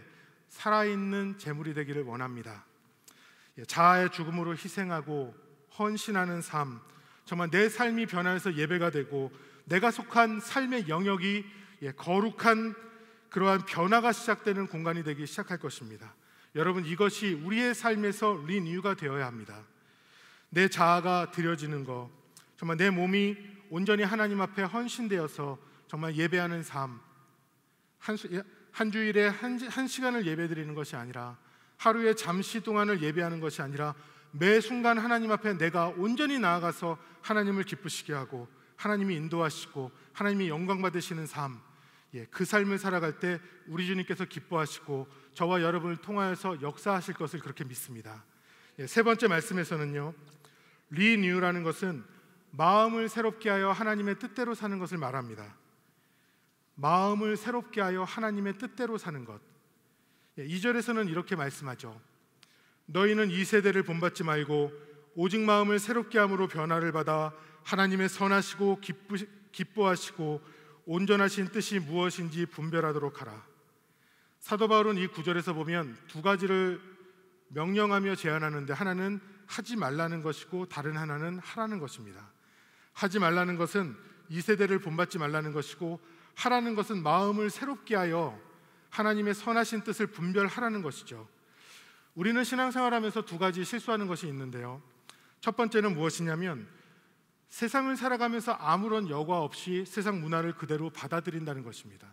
살아있는 제물이 되기를 원합니다. 자아의 죽음으로 희생하고 헌신하는 삶, 정말 내 삶이 변화해서 예배가 되고 내가 속한 삶의 영역이 거룩한 그러한 변화가 시작되는 공간이 되기 시작할 것입니다. 여러분, 이것이 우리의 삶에서 리뉴가 되어야 합니다. 내 자아가 드려지는 것, 정말 내 몸이 온전히 하나님 앞에 헌신되어서 정말 예배하는 삶, 한 주일에 한 시간을 예배드리는 것이 아니라, 하루에 잠시 동안을 예배하는 것이 아니라 매 순간 하나님 앞에 내가 온전히 나아가서 하나님을 기쁘시게 하고 하나님이 인도하시고 하나님이 영광 받으시는 삶, 그 삶을 살아갈 때 우리 주님께서 기뻐하시고 저와 여러분을 통하여서 역사하실 것을 그렇게 믿습니다. 세 번째 말씀에서는요, 리뉴라는 것은 마음을 새롭게 하여 하나님의 뜻대로 사는 것을 말합니다. 마음을 새롭게 하여 하나님의 뜻대로 사는 것. 2절에서는 이렇게 말씀하죠. 너희는 이 세대를 본받지 말고 오직 마음을 새롭게 함으로 변화를 받아 하나님의 선하시고 기뻐하시고 온전하신 뜻이 무엇인지 분별하도록 하라. 사도 바울은 이 9절에서 보면 두 가지를 명령하며 제안하는데, 하나는 하지 말라는 것이고 다른 하나는 하라는 것입니다. 하지 말라는 것은 이 세대를 본받지 말라는 것이고, 하라는 것은 마음을 새롭게 하여 하나님의 선하신 뜻을 분별하라는 것이죠. 우리는 신앙생활하면서 두 가지 실수하는 것이 있는데요, 첫 번째는 무엇이냐면 세상을 살아가면서 아무런 여과 없이 세상 문화를 그대로 받아들인다는 것입니다.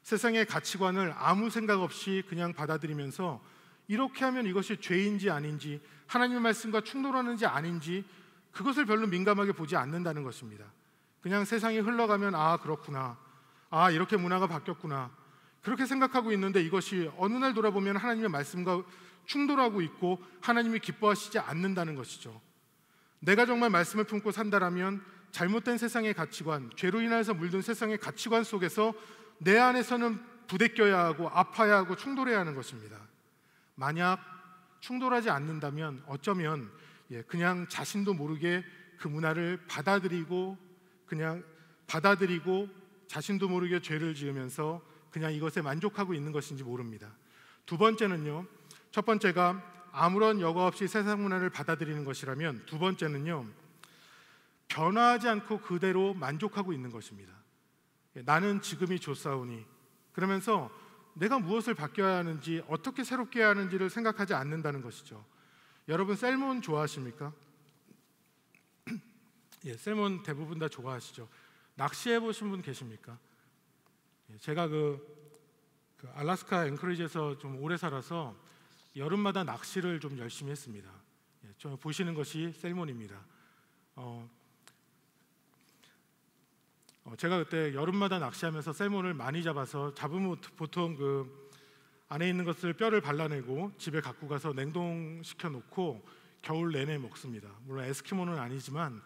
세상의 가치관을 아무 생각 없이 그냥 받아들이면서 이렇게 하면 이것이 죄인지 아닌지, 하나님의 말씀과 충돌하는지 아닌지 그것을 별로 민감하게 보지 않는다는 것입니다. 그냥 세상이 흘러가면 아 그렇구나, 아 이렇게 문화가 바뀌었구나, 그렇게 생각하고 있는데 이것이 어느 날 돌아보면 하나님의 말씀과 충돌하고 있고 하나님이 기뻐하시지 않는다는 것이죠. 내가 정말 말씀을 품고 산다라면 잘못된 세상의 가치관, 죄로 인해서 물든 세상의 가치관 속에서 내 안에서는 부대껴야 하고 아파야 하고 충돌해야 하는 것입니다. 만약 충돌하지 않는다면 어쩌면 그냥 자신도 모르게 그 문화를 받아들이고 자신도 모르게 죄를 지으면서 그냥 이것에 만족하고 있는 것인지 모릅니다. 두 번째는요, 첫 번째가 아무런 여과 없이 세상 문화를 받아들이는 것이라면, 두 번째는요, 변화하지 않고 그대로 만족하고 있는 것입니다. 나는 지금이 좋사오니, 그러면서 내가 무엇을 바뀌어야 하는지, 어떻게 새롭게 해야 하는지를 생각하지 않는다는 것이죠. 여러분 셀몬 좋아하십니까? 예, 셀몬 대부분 다 좋아하시죠. 낚시해 보신 분 계십니까? 예, 제가 그 알래스카 앵커리지에서 좀 오래 살아서 여름마다 낚시를 좀 열심히 했습니다. 예, 저 보시는 것이 셀몬입니다. 제가 그때 여름마다 낚시하면서 셀몬을 많이 잡으면 보통 그 안에 있는 것을 뼈를 발라내고 집에 갖고 가서 냉동시켜 놓고 겨울 내내 먹습니다. 물론 에스키모는 아니지만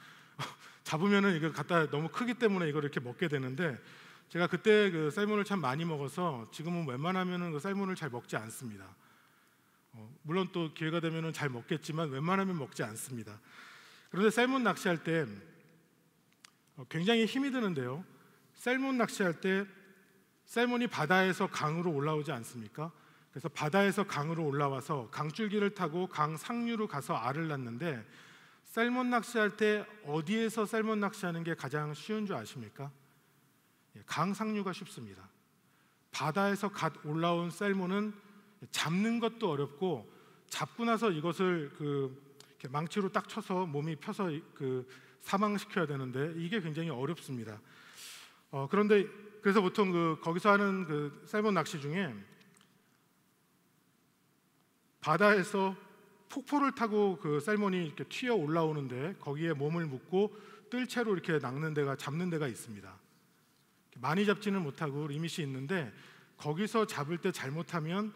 잡으면은 이걸 갖다 너무 크기 때문에 이걸 이렇게 먹게 되는데, 제가 그때 그 셀몬을 참 많이 먹어서 지금은 웬만하면은 그 셀몬을 잘 먹지 않습니다. 물론 또 기회가 되면은 잘 먹겠지만 웬만하면 먹지 않습니다. 그런데 셀몬 낚시할 때 굉장히 힘이 드는데요. 셀몬 낚시할 때 셀몬이 바다에서 강으로 올라오지 않습니까? 그래서 바다에서 강으로 올라와서 강줄기를 타고 강 상류로 가서 알을 낳는데, 셀몬 낚시할 때 어디에서 셀몬 낚시하는 게 가장 쉬운 줄 아십니까? 강 상류가 쉽습니다. 바다에서 갓 올라온 셀몬은 잡는 것도 어렵고, 잡고 나서 이것을 이렇게 망치로 딱 쳐서 몸이 펴서 사망시켜야 되는데 이게 굉장히 어렵습니다. 그래서 보통 거기서 하는 그 셀몬 낚시 중에 바다에서 폭포를 타고 그 셀몬이 이렇게 튀어 올라오는데 거기에 몸을 묶고 뜰채로 이렇게 잡는 데가 있습니다. 많이 잡지는 못하고 리밋이 있는데, 거기서 잡을 때 잘못하면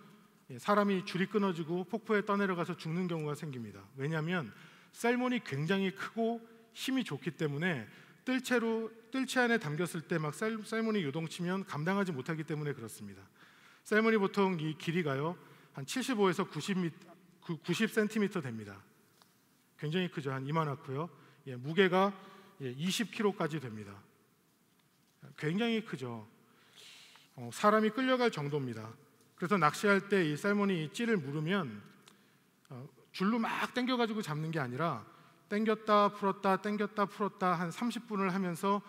사람이 줄이 끊어지고 폭포에 떠내려가서 죽는 경우가 생깁니다. 왜냐하면 셀몬이 굉장히 크고 힘이 좋기 때문에 뜰채 안에 담겼을 때 막 셀몬이 요동치면 감당하지 못하기 때문에 그렇습니다. 셀몬이 보통 이 길이가요 한 75에서 90cm 됩니다. 굉장히 크죠. 한 이만하고요. 무게가 20kg까지 됩니다. 굉장히 크죠. 사람이 끌려갈 정도입니다. 그래서 낚시할 때 이 셀몬이 찌를 물으면 줄로 막 당겨가지고 잡는 게 아니라 당겼다 풀었다 당겼다 풀었다 한 30분을 하면서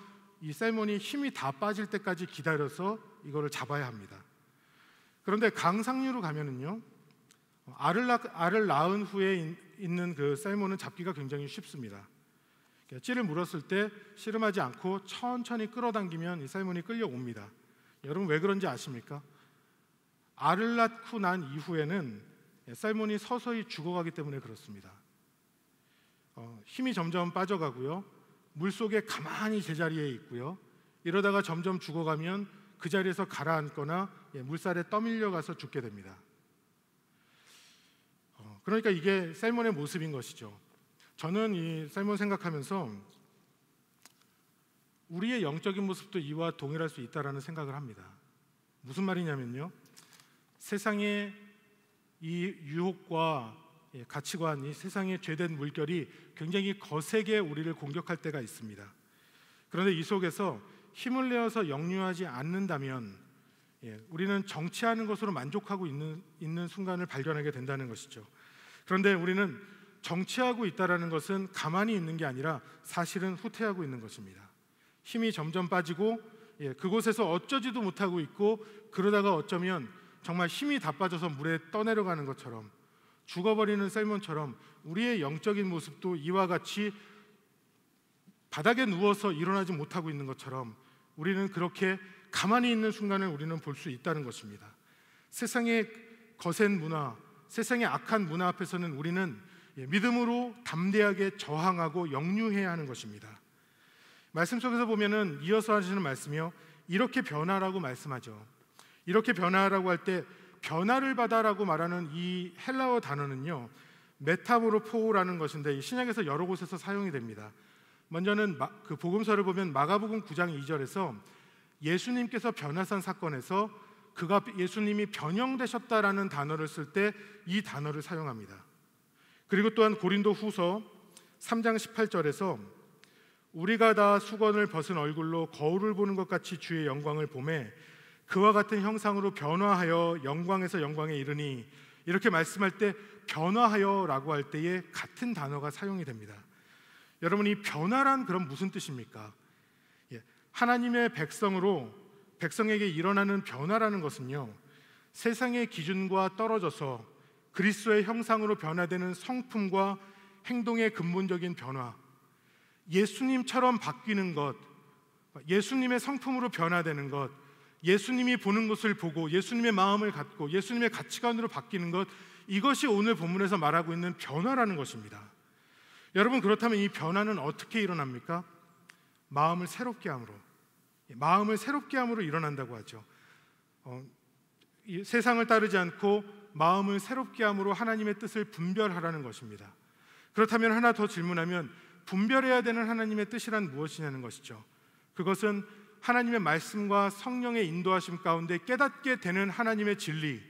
이 셀몬이 힘이 다 빠질 때까지 기다려서 이거를 잡아야 합니다. 그런데 강상류로 가면은요, 알을 낳은 후에 있는 그 셀몬은 잡기가 굉장히 쉽습니다. 찌를 물었을 때 씨름하지 않고 천천히 끌어당기면 이 셀몬이 끌려옵니다. 여러분 왜 그런지 아십니까? 알을 낳고 난 이후에는 셀몬이 서서히 죽어가기 때문에 그렇습니다. 힘이 점점 빠져가고요, 물속에 가만히 제자리에 있고요, 이러다가 점점 죽어가면 그 자리에서 가라앉거나 물살에 떠밀려가서 죽게 됩니다. 그러니까 이게 셀몬의 모습인 것이죠. 저는 이 셀몬 생각하면서 우리의 영적인 모습도 이와 동일할 수 있다라는 생각을 합니다. 무슨 말이냐면요, 세상의 이 유혹과 가치관, 이 세상의 죄된 물결이 굉장히 거세게 우리를 공격할 때가 있습니다. 그런데 이 속에서 힘을 내어서 역류하지 않는다면 우리는 정치하는 것으로 만족하고 있는 순간을 발견하게 된다는 것이죠. 그런데 우리는 정치하고 있다는 것은 가만히 있는 게 아니라 사실은 후퇴하고 있는 것입니다. 힘이 점점 빠지고 그곳에서 어쩌지도 못하고 있고, 그러다가 어쩌면 정말 힘이 다 빠져서 물에 떠내려가는 것처럼, 죽어버리는 셀몬처럼 우리의 영적인 모습도 이와 같이 바닥에 누워서 일어나지 못하고 있는 것처럼 우리는 그렇게 가만히 있는 순간을 우리는 볼 수 있다는 것입니다. 세상의 거센 문화, 세상의 악한 문화 앞에서는 우리는 믿음으로 담대하게 저항하고 역류해야 하는 것입니다. 말씀 속에서 보면은 이어서 하시는 말씀이요, 이렇게 변화라고 말씀하죠. 이렇게 변화라고 할 때 변화를 받아라고 말하는 이 헬라어 단어는요, 메타모르포라는 것인데 이 신약에서 여러 곳에서 사용이 됩니다. 먼저는 그 복음서를 보면 마가복음 9장 2절에서 예수님께서 변화산 사건에서 예수님이 변형되셨다라는 단어를 쓸 때 이 단어를 사용합니다. 그리고 또한 고린도 후서 3장 18절에서 우리가 다 수건을 벗은 얼굴로 거울을 보는 것 같이 주의 영광을 보매 그와 같은 형상으로 변화하여 영광에서 영광에 이르니, 이렇게 말씀할 때 변화하여라고 할 때에 같은 단어가 사용이 됩니다. 여러분, 이 변화란 그럼 무슨 뜻입니까? 하나님의 백성에게 일어나는 변화라는 것은요, 세상의 기준과 떨어져서 그리스도의 형상으로 변화되는 성품과 행동의 근본적인 변화, 예수님처럼 바뀌는 것, 예수님의 성품으로 변화되는 것, 예수님이 보는 것을 보고 예수님의 마음을 갖고 예수님의 가치관으로 바뀌는 것, 이것이 오늘 본문에서 말하고 있는 변화라는 것입니다. 여러분, 그렇다면 이 변화는 어떻게 일어납니까? 마음을 새롭게 함으로 일어난다고 하죠. 이 세상을 따르지 않고 마음을 새롭게 함으로 하나님의 뜻을 분별하라는 것입니다. 그렇다면 하나 더 질문하면, 분별해야 되는 하나님의 뜻이란 무엇이냐는 것이죠. 그것은 하나님의 말씀과 성령의 인도하심 가운데 깨닫게 되는 하나님의 진리,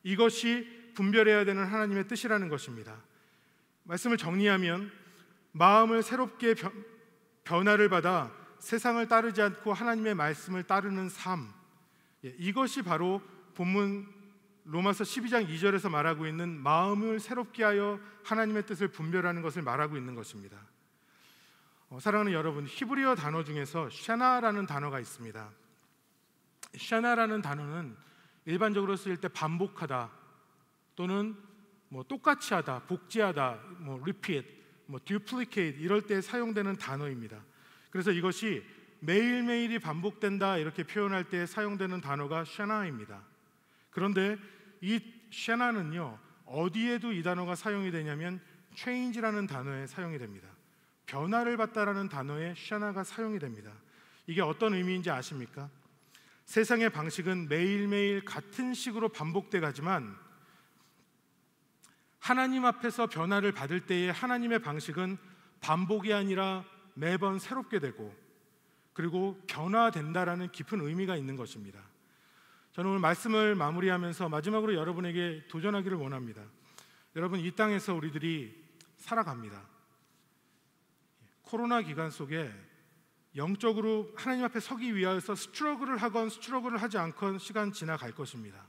이것이 분별해야 되는 하나님의 뜻이라는 것입니다. 말씀을 정리하면, 마음을 새롭게 변화를 받아 세상을 따르지 않고 하나님의 말씀을 따르는 삶, 이것이 바로 본문 로마서 12장 2절에서 말하고 있는 마음을 새롭게 하여 하나님의 뜻을 분별하는 것을 말하고 있는 것입니다. 사랑하는 여러분, 히브리어 단어 중에서 샤나라는 단어가 있습니다. 샤나라는 단어는 일반적으로 쓰일 때 반복하다 또는 똑같이 하다, 복제하다, repeat, duplicate 이럴 때 사용되는 단어입니다. 그래서 이것이 매일매일이 반복된다 이렇게 표현할 때 사용되는 단어가 샤나입니다. 그런데 이 샤나는요, 어디에도 이 단어가 사용이 되냐면 change라는 단어에 사용이 됩니다. 변화를 받다라는 단어에 샤나가 사용이 됩니다. 이게 어떤 의미인지 아십니까? 세상의 방식은 매일매일 같은 식으로 반복돼 가지만 하나님 앞에서 변화를 받을 때에 하나님의 방식은 반복이 아니라 매번 새롭게 되고 그리고 변화된다라는 깊은 의미가 있는 것입니다. 저는 오늘 말씀을 마무리하면서 마지막으로 여러분에게 도전하기를 원합니다. 여러분, 이 땅에서 우리들이 살아갑니다. 코로나 기간 속에 영적으로 하나님 앞에 서기 위하여서 스트러글을 하건 스트러글을 하지 않건 시간 지나갈 것입니다.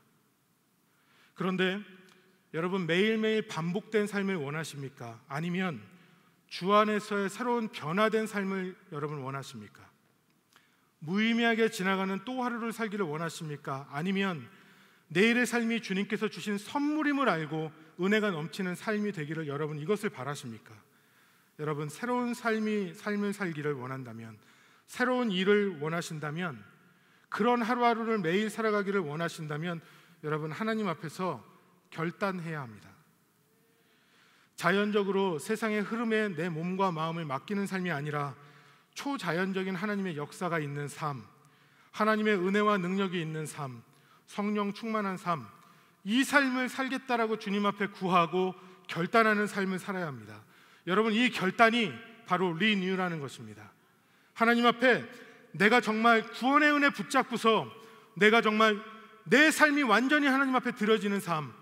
그런데 여러분, 매일매일 반복된 삶을 원하십니까? 아니면 주 안에서의 새로운 변화된 삶을 여러분 원하십니까? 무의미하게 지나가는 또 하루를 살기를 원하십니까? 아니면 내일의 삶이 주님께서 주신 선물임을 알고 은혜가 넘치는 삶이 되기를 여러분 이것을 바라십니까? 여러분, 새로운 삶을 살기를 원한다면, 새로운 일을 원하신다면, 그런 하루하루를 매일 살아가기를 원하신다면 여러분, 하나님 앞에서 결단해야 합니다. 자연적으로 세상의 흐름에 내 몸과 마음을 맡기는 삶이 아니라 초자연적인 하나님의 역사가 있는 삶, 하나님의 은혜와 능력이 있는 삶, 성령 충만한 삶, 이 삶을 살겠다라고 주님 앞에 구하고 결단하는 삶을 살아야 합니다. 여러분, 이 결단이 바로 리뉴라는 것입니다. 하나님 앞에 내가 정말 구원의 은혜 붙잡고서 내가 정말 내 삶이 완전히 하나님 앞에 드려지는 삶,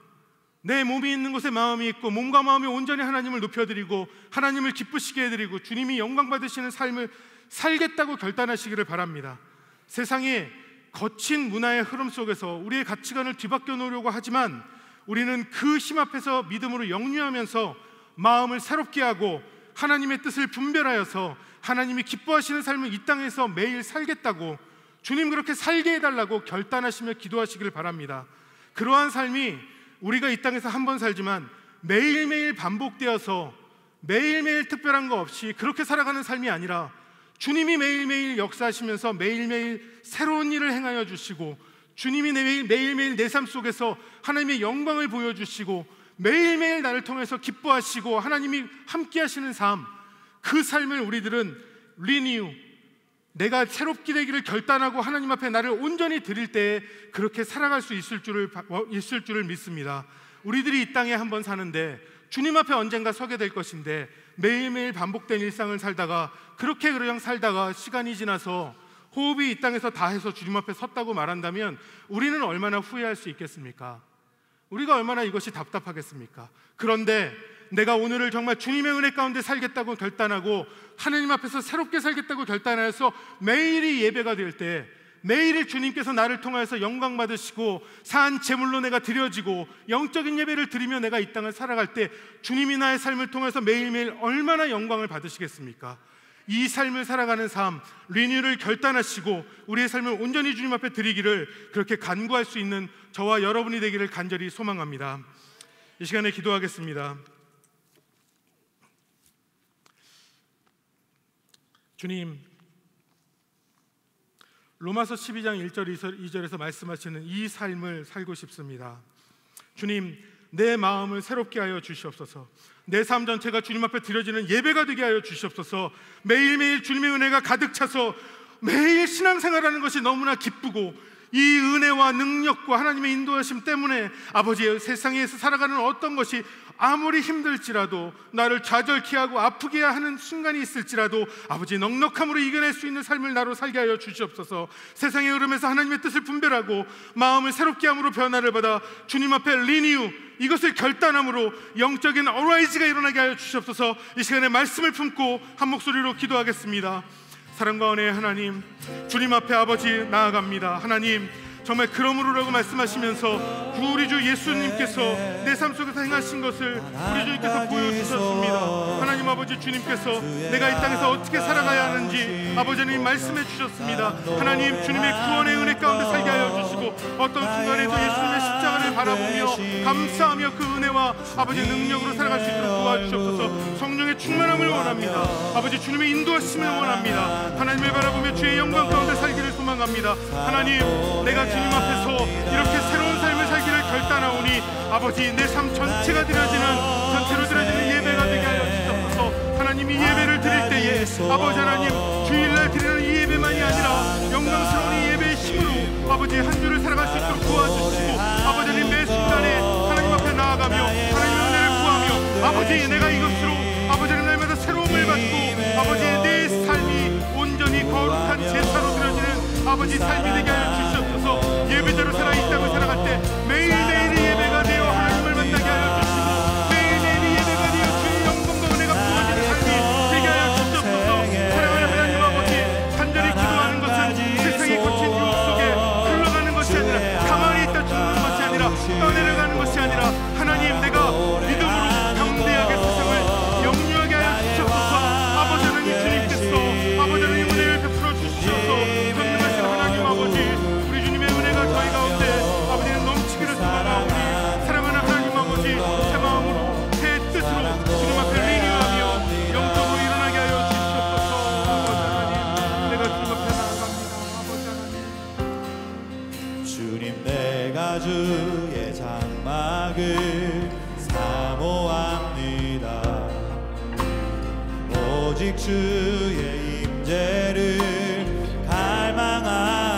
내 몸이 있는 곳에 마음이 있고 몸과 마음이 온전히 하나님을 높여드리고 하나님을 기쁘시게 해드리고 주님이 영광 받으시는 삶을 살겠다고 결단하시기를 바랍니다. 세상의 거친 문화의 흐름 속에서 우리의 가치관을 뒤바뀌어 놓으려고 하지만 우리는 그 힘 앞에서 믿음으로 영유하면서 마음을 새롭게 하고 하나님의 뜻을 분별하여서 하나님이 기뻐하시는 삶을 이 땅에서 매일 살겠다고, 주님 그렇게 살게 해달라고 결단하시며 기도하시기를 바랍니다. 그러한 삶이 우리가 이 땅에서 한 번 살지만 매일매일 반복되어서 매일매일 특별한 거 없이 그렇게 살아가는 삶이 아니라 주님이 매일매일 역사하시면서 매일매일 새로운 일을 행하여 주시고 주님이 매일매일 내 삶 속에서 하나님의 영광을 보여주시고 매일매일 나를 통해서 기뻐하시고 하나님이 함께 하시는 삶, 그 삶을 우리들은 리뉴, 내가 새롭게 되기를 결단하고 하나님 앞에 나를 온전히 드릴 때에 그렇게 살아갈 수 있을 줄을 믿습니다. 우리들이 이 땅에 한번 사는데 주님 앞에 언젠가 서게 될 것인데 매일매일 반복된 일상을 살다가 그렇게 그냥 살다가 시간이 지나서 호흡이 이 땅에서 다해서 주님 앞에 섰다고 말한다면 우리는 얼마나 후회할 수 있겠습니까? 우리가 얼마나 이것이 답답하겠습니까? 그런데 내가 오늘을 정말 주님의 은혜 가운데 살겠다고 결단하고 하나님 앞에서 새롭게 살겠다고 결단하여서 매일이 예배가 될 때, 매일 주님께서 나를 통하여서 영광 받으시고 산 제물로 내가 드려지고 영적인 예배를 드리며 내가 이 땅을 살아갈 때 주님이 나의 삶을 통해서 매일매일 얼마나 영광을 받으시겠습니까? 이 삶을 살아가는 삶, 리뉴를 결단하시고 우리의 삶을 온전히 주님 앞에 드리기를 그렇게 간구할 수 있는 저와 여러분이 되기를 간절히 소망합니다. 이 시간에 기도하겠습니다. 주님, 로마서 12장 1절 2절에서 말씀하시는 이 삶을 살고 싶습니다. 주님, 내 마음을 새롭게 하여 주시옵소서. 내 삶 전체가 주님 앞에 드려지는 예배가 되게 하여 주시옵소서. 매일매일 주님의 은혜가 가득 차서 매일 신앙생활하는 것이 너무나 기쁘고, 이 은혜와 능력과 하나님의 인도하심 때문에 아버지, 세상에서 살아가는 어떤 것이 아무리 힘들지라도, 나를 좌절케 하고 아프게 하는 순간이 있을지라도 아버지, 넉넉함으로 이겨낼 수 있는 삶을 나로 살게 하여 주시옵소서. 세상의 흐름에서 하나님의 뜻을 분별하고 마음을 새롭게 함으로 변화를 받아 주님 앞에 리뉴, 이것을 결단함으로 영적인 어라이즈가 일어나게 하여 주시옵소서. 이 시간에 말씀을 품고 한 목소리로 기도하겠습니다. 사랑과 은혜의 하나님, 주님 앞에 아버지 나아갑니다. 하나님, 정말 그러므로라고 말씀하시면서 우리 주 예수님께서 내 삶 속에서 행하신 것을 우리 주님께서 보여주셨습니다. 하나님 아버지, 주님께서 내가 이 땅에서 어떻게 살아가야 하는지 아버지님 말씀해 주셨습니다. 하나님, 주님의 구원의 은혜 가운데 살게 하여 주시고, 어떤 순간에도 예수님의 십자가를 바라보며 감사하며 그 은혜와 아버지 능력으로 살아갈 수 있도록 도와주시옵소서. 성령의 충만함을 원합니다. 아버지, 주님의 인도하심을 원합니다. 하나님을 바라보며 주의 영광 가운데 살기를 소망합니다. 하나님, 내가 주님 앞에서 이렇게 새로운 삶을 살기를 결단하오니 아버지, 내 삶 전체가 전체로 드려지는 예배가 되게 하여 주옵소서. 하나님이 예배를 드릴 때에 아버지 하나님, 주일날 드리는 이 예배만이 아니라 영광스러운 이 예배의 힘으로 아버지 한 주를 살아갈 수 있도록 도와주시고, 아버지 하나님, 매 순간에 하나님 앞에 나아가며 하나님의 은혜를 구하며 아버지, 내가 이것으로 아버지 하나님 날마다 새로움을 받고 아버지, 내 삶이 온전히 거룩한 제사로 드려지는 아버지 삶이 되게 하여 주시옵소서. 예배자로 살아 이 땅을 살아갈 때 매일매일이 예배가 되어 하나님을 만나게 하여 주시고, 매일매일이 예배가 되어 주의 영광과 은혜가 부어지는 삶이 되게 하여 주시옵소서. 사랑하는 하나님 아버지, 간절히 기도하는 것은 세상이 거친 유혹 속에 흘러가는 것이 아니라, 가만히 있다 죽는 것이 아니라, 떠내려가는 것이 아니라, 하나님, 내가 믿음으로 담대하게 세상을 영유하게 하여 주시옵소서. 아버지 하나님, 주님께서 아버지 하나님 은혜를 베풀어 주시옵소서. 아버지, 우리 주님의 은혜가 저희 가운데 아버지는 넘치기를 소망하오니, 사랑하는 하나님 아버지, 새 마음으로 새 뜻으로 주님 앞에 리뉴하며 영적으로 일어나게 하여 주시옵소서. 아버지 하나님, 내가 주님 앞에 나아갑니다. 아버지 하나님, 주님, 내가 주의 장막을 사모합니다. 오직 주의 임재를 갈망합니다.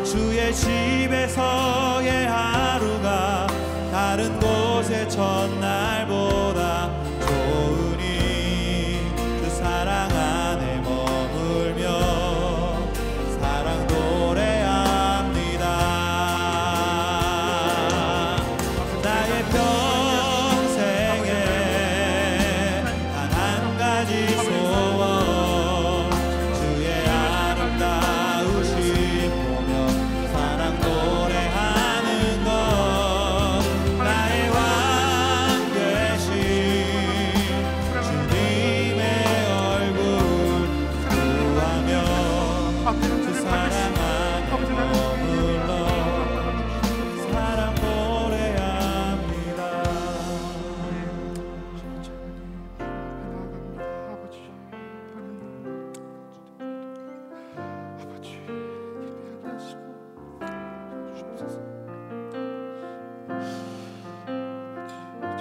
주의 집에서의 하루가 다른 곳의 첫날보다 좋으니, 그 사랑 안에 머물며 사랑 노래합니다. 나의 평생에 단 한 가지 소원, 주의 아름다우신 보며 사랑 노래하는 것, 나의 왕 되신 주님의 얼굴 구하며 그 사랑 안에 머물러 사랑 노래합니다.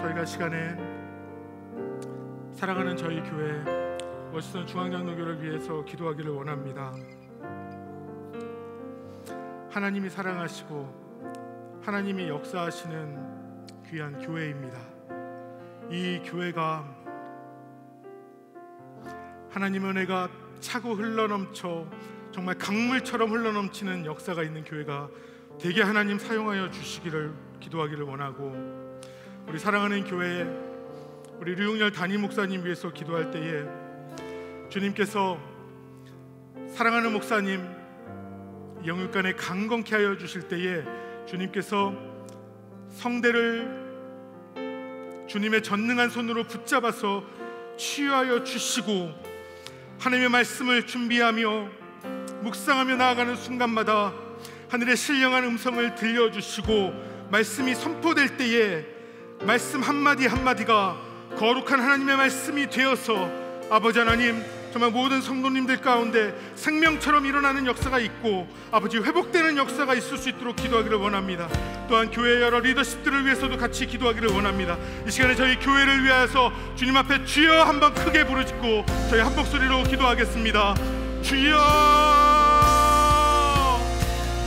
저희가 시간에 사랑하는 저희 교회 멋있는 중앙장로교를 위해서 기도하기를 원합니다. 하나님이 사랑하시고 하나님이 역사하시는 귀한 교회입니다. 이 교회가 하나님의 은혜가 차고 흘러넘쳐 정말 강물처럼 흘러넘치는 역사가 있는 교회가 되게 하나님 사용하여 주시기를 기도하기를 원하고, 우리 사랑하는 교회 우리 류용열 담임 목사님 위해서 기도할 때에 주님께서 사랑하는 목사님 영육간에 강건케 하여 주실 때에 주님께서 성대를 주님의 전능한 손으로 붙잡아서 치유하여 주시고 하나님의 말씀을 준비하며 묵상하며 나아가는 순간마다 하늘의 신령한 음성을 들려주시고 말씀이 선포될 때에 말씀 한마디 한마디가 거룩한 하나님의 말씀이 되어서 아버지 하나님 정말 모든 성도님들 가운데 생명처럼 일어나는 역사가 있고 아버지 회복되는 역사가 있을 수 있도록 기도하기를 원합니다. 또한 교회 여러 리더십들을 위해서도 같이 기도하기를 원합니다. 이 시간에 저희 교회를 위하여서 주님 앞에 주여 한번 크게 부르짖고 저희 한 목소리로 기도하겠습니다. 주여!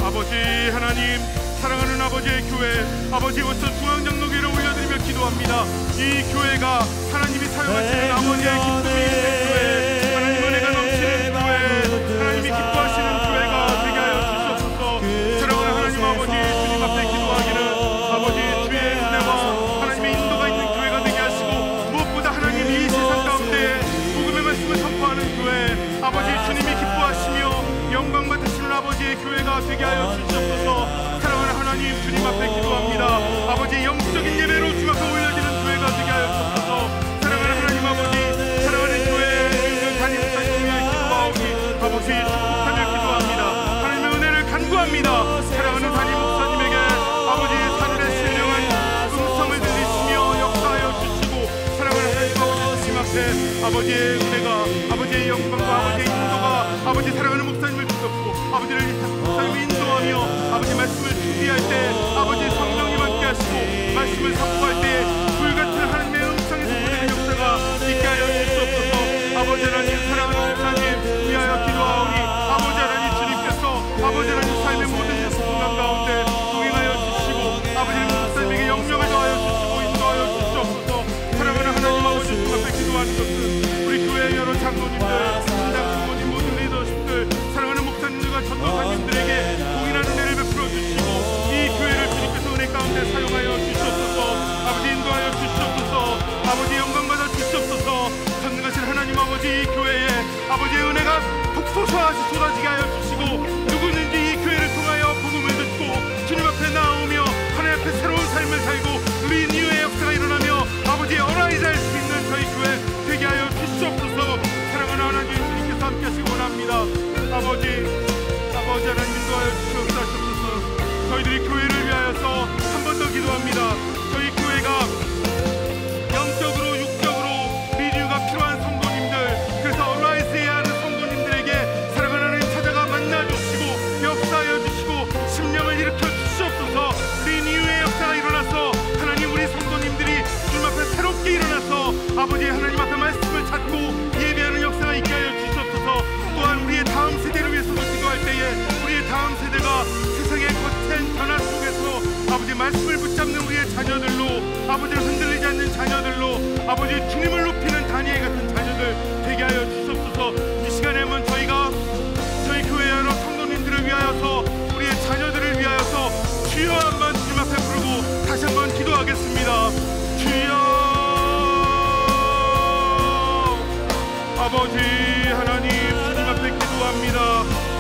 아버지 하나님, 사랑하는 아버지의 교회, 아버지부터 중앙장로교회를 올려드리며 기도합니다. 이 교회가 하나님이 사용하시는 아버지의 기쁨이 있는 교회, 하나님 은혜가 넘치는 교회, 하나님이 기뻐하시는 교회가 되게 하여 주시옵소서. 사랑하는 하나님 아버지, 주님 앞에 기도하기를 아버지 주의 은혜와 하나님의 인도가 있는 교회가 되게 하시고 무엇보다 하나님 이 세상 가운데 복음의 말씀을 선포하는 교회, 아버지 주님이 기뻐하시며 영광 받으시는 아버지의 교회가 되게 하여 주시옵소서. 사랑하는 하나님, 주님 앞에 기도합니다. 아버지 영적인 예배로 주님 앞에 올려지는 교회가 되게 하여 주옵소서. 사랑하는 하나님 아버지, 사랑하는 교회 담임 목사님 위해 기도하오니 아버지 축복하며 기도합니다. 하나님의 은혜를 간구합니다. 사랑하는 담임 목사님에게 아버지 하늘의 신령한 음성을 들리시며 역사하여 주시고 사랑하는 하나님 아버지 주님 앞에 아버지의 은혜가, 아버지의 영광과 아버지의 인도가 아버지 사랑하는 목사님을 붙잡고 아버지를 목사님이 인도하며 아버지 말씀을 준비할 때 아버지 성령님 함께 하시고 말씀을 선포할 때 불같은 하나님의 음성이 선포되는 역사가 있게 하여 주시옵소서. 아버지 하나님, 사랑하는 목사님 위하여 기도하오니 아버지 하나님 주님께서 아버지 하나님 삶의 모든 순간 가운데 동행하여 주시고 아버지 목사님에게 영령을 더하여 주시고 인도하여 주시옵소서. 사랑하는 하나님 아버지 주 앞에 기도하는 것은 우리 교회의 여러 장로님들, 신장 장로님, 모든 리더십들, 사랑하는 목사님들과 전도사님들에게 공인하는 은혜를 베풀어 주시고 이 교회를 주님께서 은혜 가운데 사용하여 주시옵소서. 아버지 인도하여 주시옵소서. 아버지 영광 받아 주시옵소서. 전능하신 하나님 아버지, 이 교회에 아버지의 은혜가 폭포수같이 쏟아지게 하여 주시고 누구든지 이 교회를 통하여 복음을 듣고 주님 앞에 나오며 하나님 앞에 새로운 삶을 살고 리뉴의 역사가 일어나며 아버지의 어라이즈 할 수 있는 저희 교회 되게 하여 주시옵소서. 사랑하는 하나님, 주님께서 함께 하시기 원합니다. 아버지 하나님 인도하여 주시옵소서. 저희들이 교회를 위하여서 한 번 더 기도합니다. 저희 교회가 영적으로 육적으로 리뉴가 필요한 성도님들, 그래서 어라이즈해야 하는 성도님들에게 사랑하는 하나님 찾아가 만나주시고 역사하여 주시고 심령을 일으켜 주시옵소서. 리뉴의 역사가 일어나서 하나님 우리 성도님들이 주님 앞에 새롭게 일어나서 아버지 하나님 앞에 말씀을 찾고 예배하는 역사가 있게 하여 주시옵소서. 또한 우리의 다음 세대를 위해서도 기도할 때에 우리의 다음 세대가 세상의 거센 변화 속에서 아버지 말씀을 붙잡는 우리의 자녀들로, 아버지를 흔들리지 않는 자녀들로, 아버지 주님을 높이는 다니엘 같은 자녀들 되게 하여 주시옵소서. 이 시간에는 저희가 저희 교회 여러 성도님들을 위하여서 우리의 자녀들을 위하여서 주여 한번 주님 앞에 부르고 다시 한번 기도하겠습니다. 주여. 아버지 하나님, 주님 앞에 기도합니다.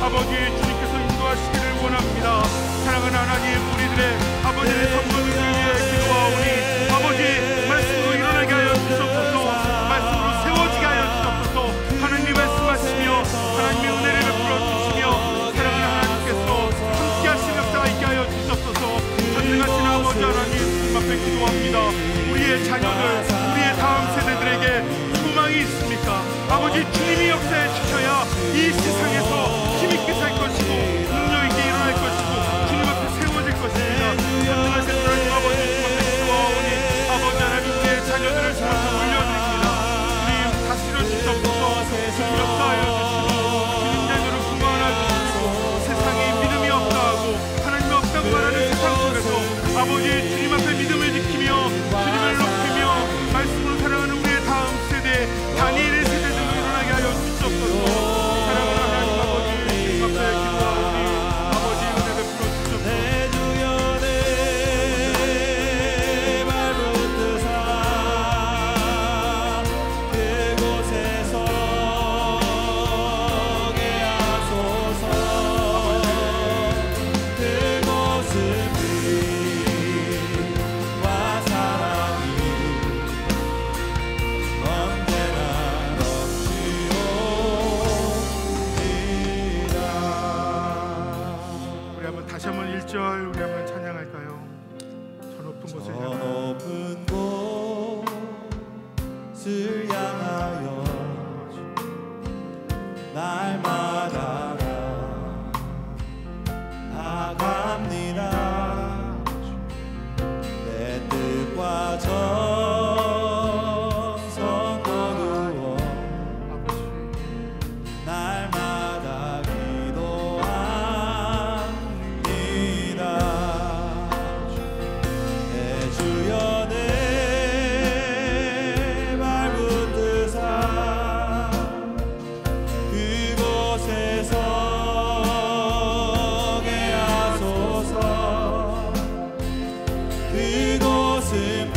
아버지 주님께서 인도하시기를 원합니다. 사랑하는 하나님, 우리들의 아버지의 성도들을 위해 기도하오니 아버지 말씀으로 일어나게 하여 주옵소서. 말씀으로 세워지게 하여 주옵소서. 하나님이 말씀하시며 하나님의 은혜를 베풀어 주시며 사랑하는 하나님께서 함께 하신 역사가 있게 하여 주옵소서. 전능하신 아버지 하나님, 주님 앞에 기도합니다. 우리의 자녀들, 우리의 다음 세대들에게 소망이 있습니까? 아버지 주님이 역사해 주셔야 이 세상에서 힘있게 살 것이고 능력 있게 일어날 것이고 주님 앞에 세워질 것입니다. 전능하신 하나님 다시 한번 1절 우리 한번 찬양할까요? 저 높은 곳을 저 높은 곳을 향하여 날마다 나갑니다. 내 뜻과 정성 거두어 날마다 기도합니다. 내 주여 내 발 붙드사 그곳에서 그곳은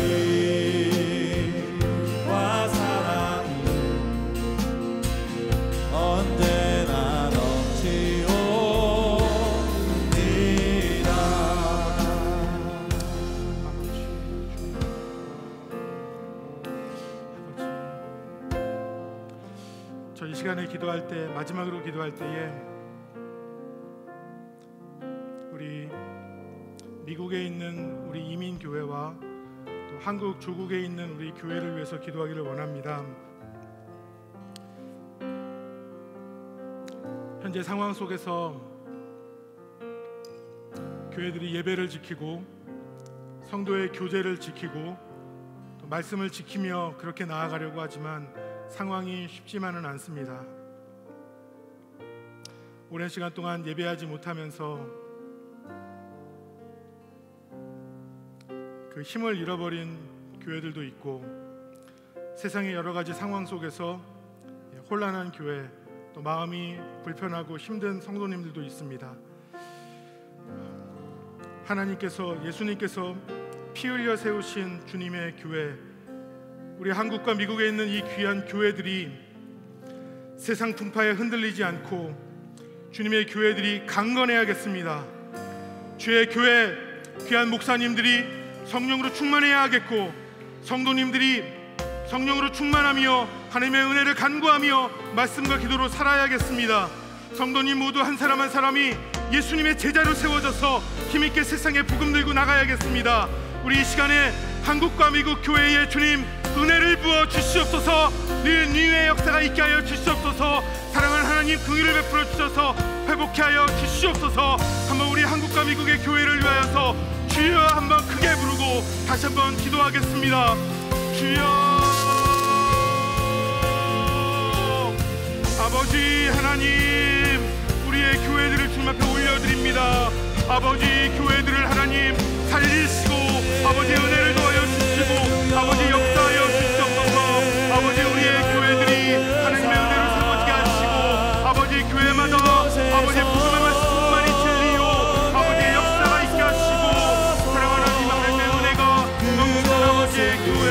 빛과 사랑이 언제나 넘치옵니다. 저 이 시간에 기도할 때, 마지막으로 기도할 때에 우리 미국에 있는 우리 이민교회와 또 한국 조국에 있는 우리 교회를 위해서 기도하기를 원합니다. 현재 상황 속에서 교회들이 예배를 지키고 성도의 교제를 지키고 또 말씀을 지키며 그렇게 나아가려고 하지만 상황이 쉽지만은 않습니다. 오랜 시간 동안 예배하지 못하면서 그 힘을 잃어버린 교회들도 있고 세상의 여러 가지 상황 속에서 혼란한 교회, 또 마음이 불편하고 힘든 성도님들도 있습니다. 하나님께서, 예수님께서 피 흘려 세우신 주님의 교회, 우리 한국과 미국에 있는 이 귀한 교회들이 세상 풍파에 흔들리지 않고 주님의 교회들이 강건해야겠습니다. 주의 교회 귀한 목사님들이 성령으로 충만해야 하겠고 성도님들이 성령으로 충만하며 하나님의 은혜를 간구하며 말씀과 기도로 살아야겠습니다. 성도님 모두 한 사람 한 사람이 예수님의 제자로 세워져서 힘있게 세상에 복음 들고 나가야겠습니다. 우리 이 시간에 한국과 미국 교회에 주님 은혜를 부어 주시옵소서. 늘 위의 역사가 있게 하여 주시옵소서. 사랑하는 하나님 긍휼을 베풀어 주셔서 회복케 하여 주시옵소서. 한번 우리 한국과 미국의 교회를 위하여서 주여 한번 크게 부르고 다시 한번 기도하겠습니다. 주여. 아버지 하나님, 우리의 교회들을 주님 앞에 올려드립니다. 아버지 교회들을 하나님 살리시고 아버지 은혜를 더하여 주시고 아버지 역사하여 주시옵소서. 아버지 우리의 교회들이 하나님의 은혜를 세워지게 하시고 아버지 교회마다 아버지 복음의 말씀만이 진리요 아버지의 역사가 있게 하시고 사랑하는 하나님 하나님의 은혜가 넘치는 아버지의 교회,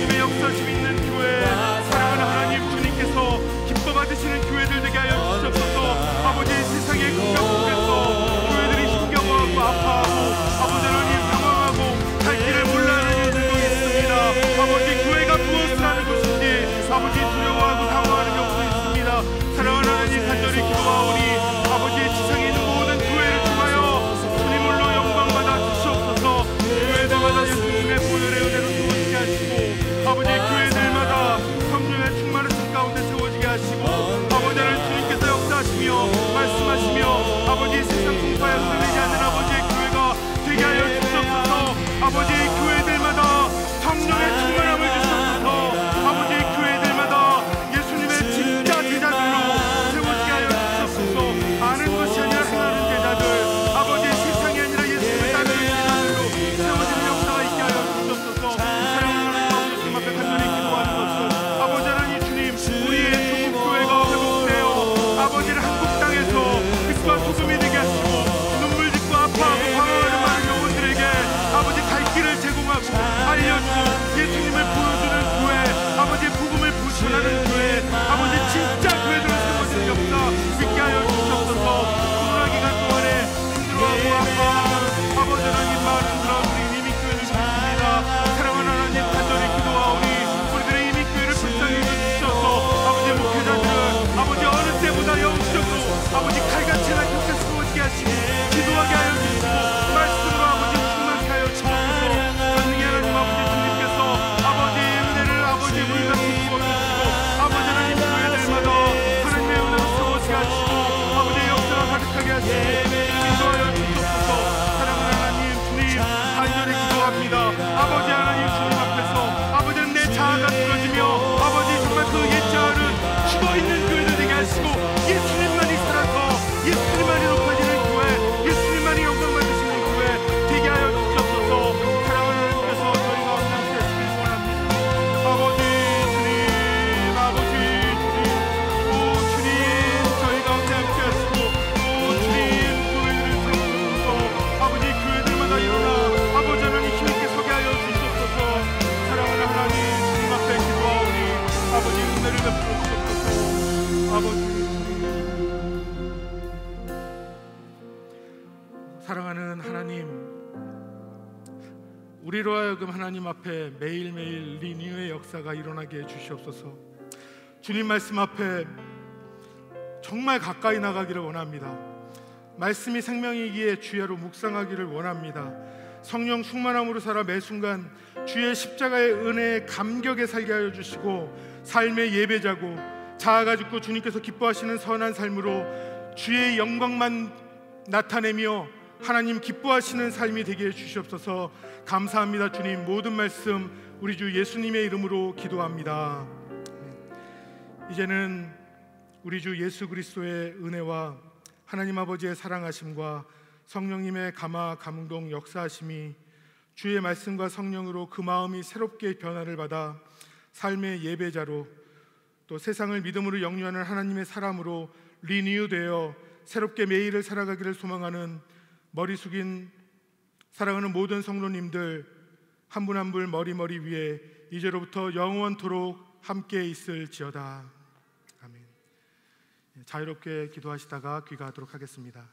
주님의 역사심 있는 교회, 사랑하는 하나님 주님께서 기뻐 받으시는 교회들 되게 하여 주시옵소서. 아버지 세상의 공격 속에서 교회들이 힘겨워하고 아파하고 아버지 하나님 당황하고 갈 길을 몰라 사랑하는 하나님, 우리로 하여금 하나님 앞에 매일매일 리뉴의 역사가 일어나게 해주시옵소서. 주님 말씀 앞에 정말 가까이 나가기를 원합니다. 말씀이 생명이기에 주야로 묵상하기를 원합니다. 성령 충만함으로 살아 매 순간 주의 십자가의 은혜에 감격에 살게 하여 주시고, 삶의 예배자고 자아가 죽고 주님께서 기뻐하시는 선한 삶으로 주의 영광만 나타내며 하나님 기뻐하시는 삶이 되게 해 주시옵소서. 감사합니다. 주님, 모든 말씀 우리 주 예수님의 이름으로 기도합니다. 이제는 우리 주 예수 그리스도의 은혜와 하나님 아버지의 사랑하심과 성령님의 감화 감동 역사하심이 주의 말씀과 성령으로 그 마음이 새롭게 변화를 받아 삶의 예배자로, 또 세상을 믿음으로 영유하는 하나님의 사람으로 리뉴되어 새롭게 매일을 살아가기를 소망하는 머리 숙인 사랑하는 모든 성도님들 한 분 한 분 머리 위에 이제로부터 영원토록 함께 있을지어다. 아멘. 자유롭게 기도하시다가 귀가하도록 하겠습니다.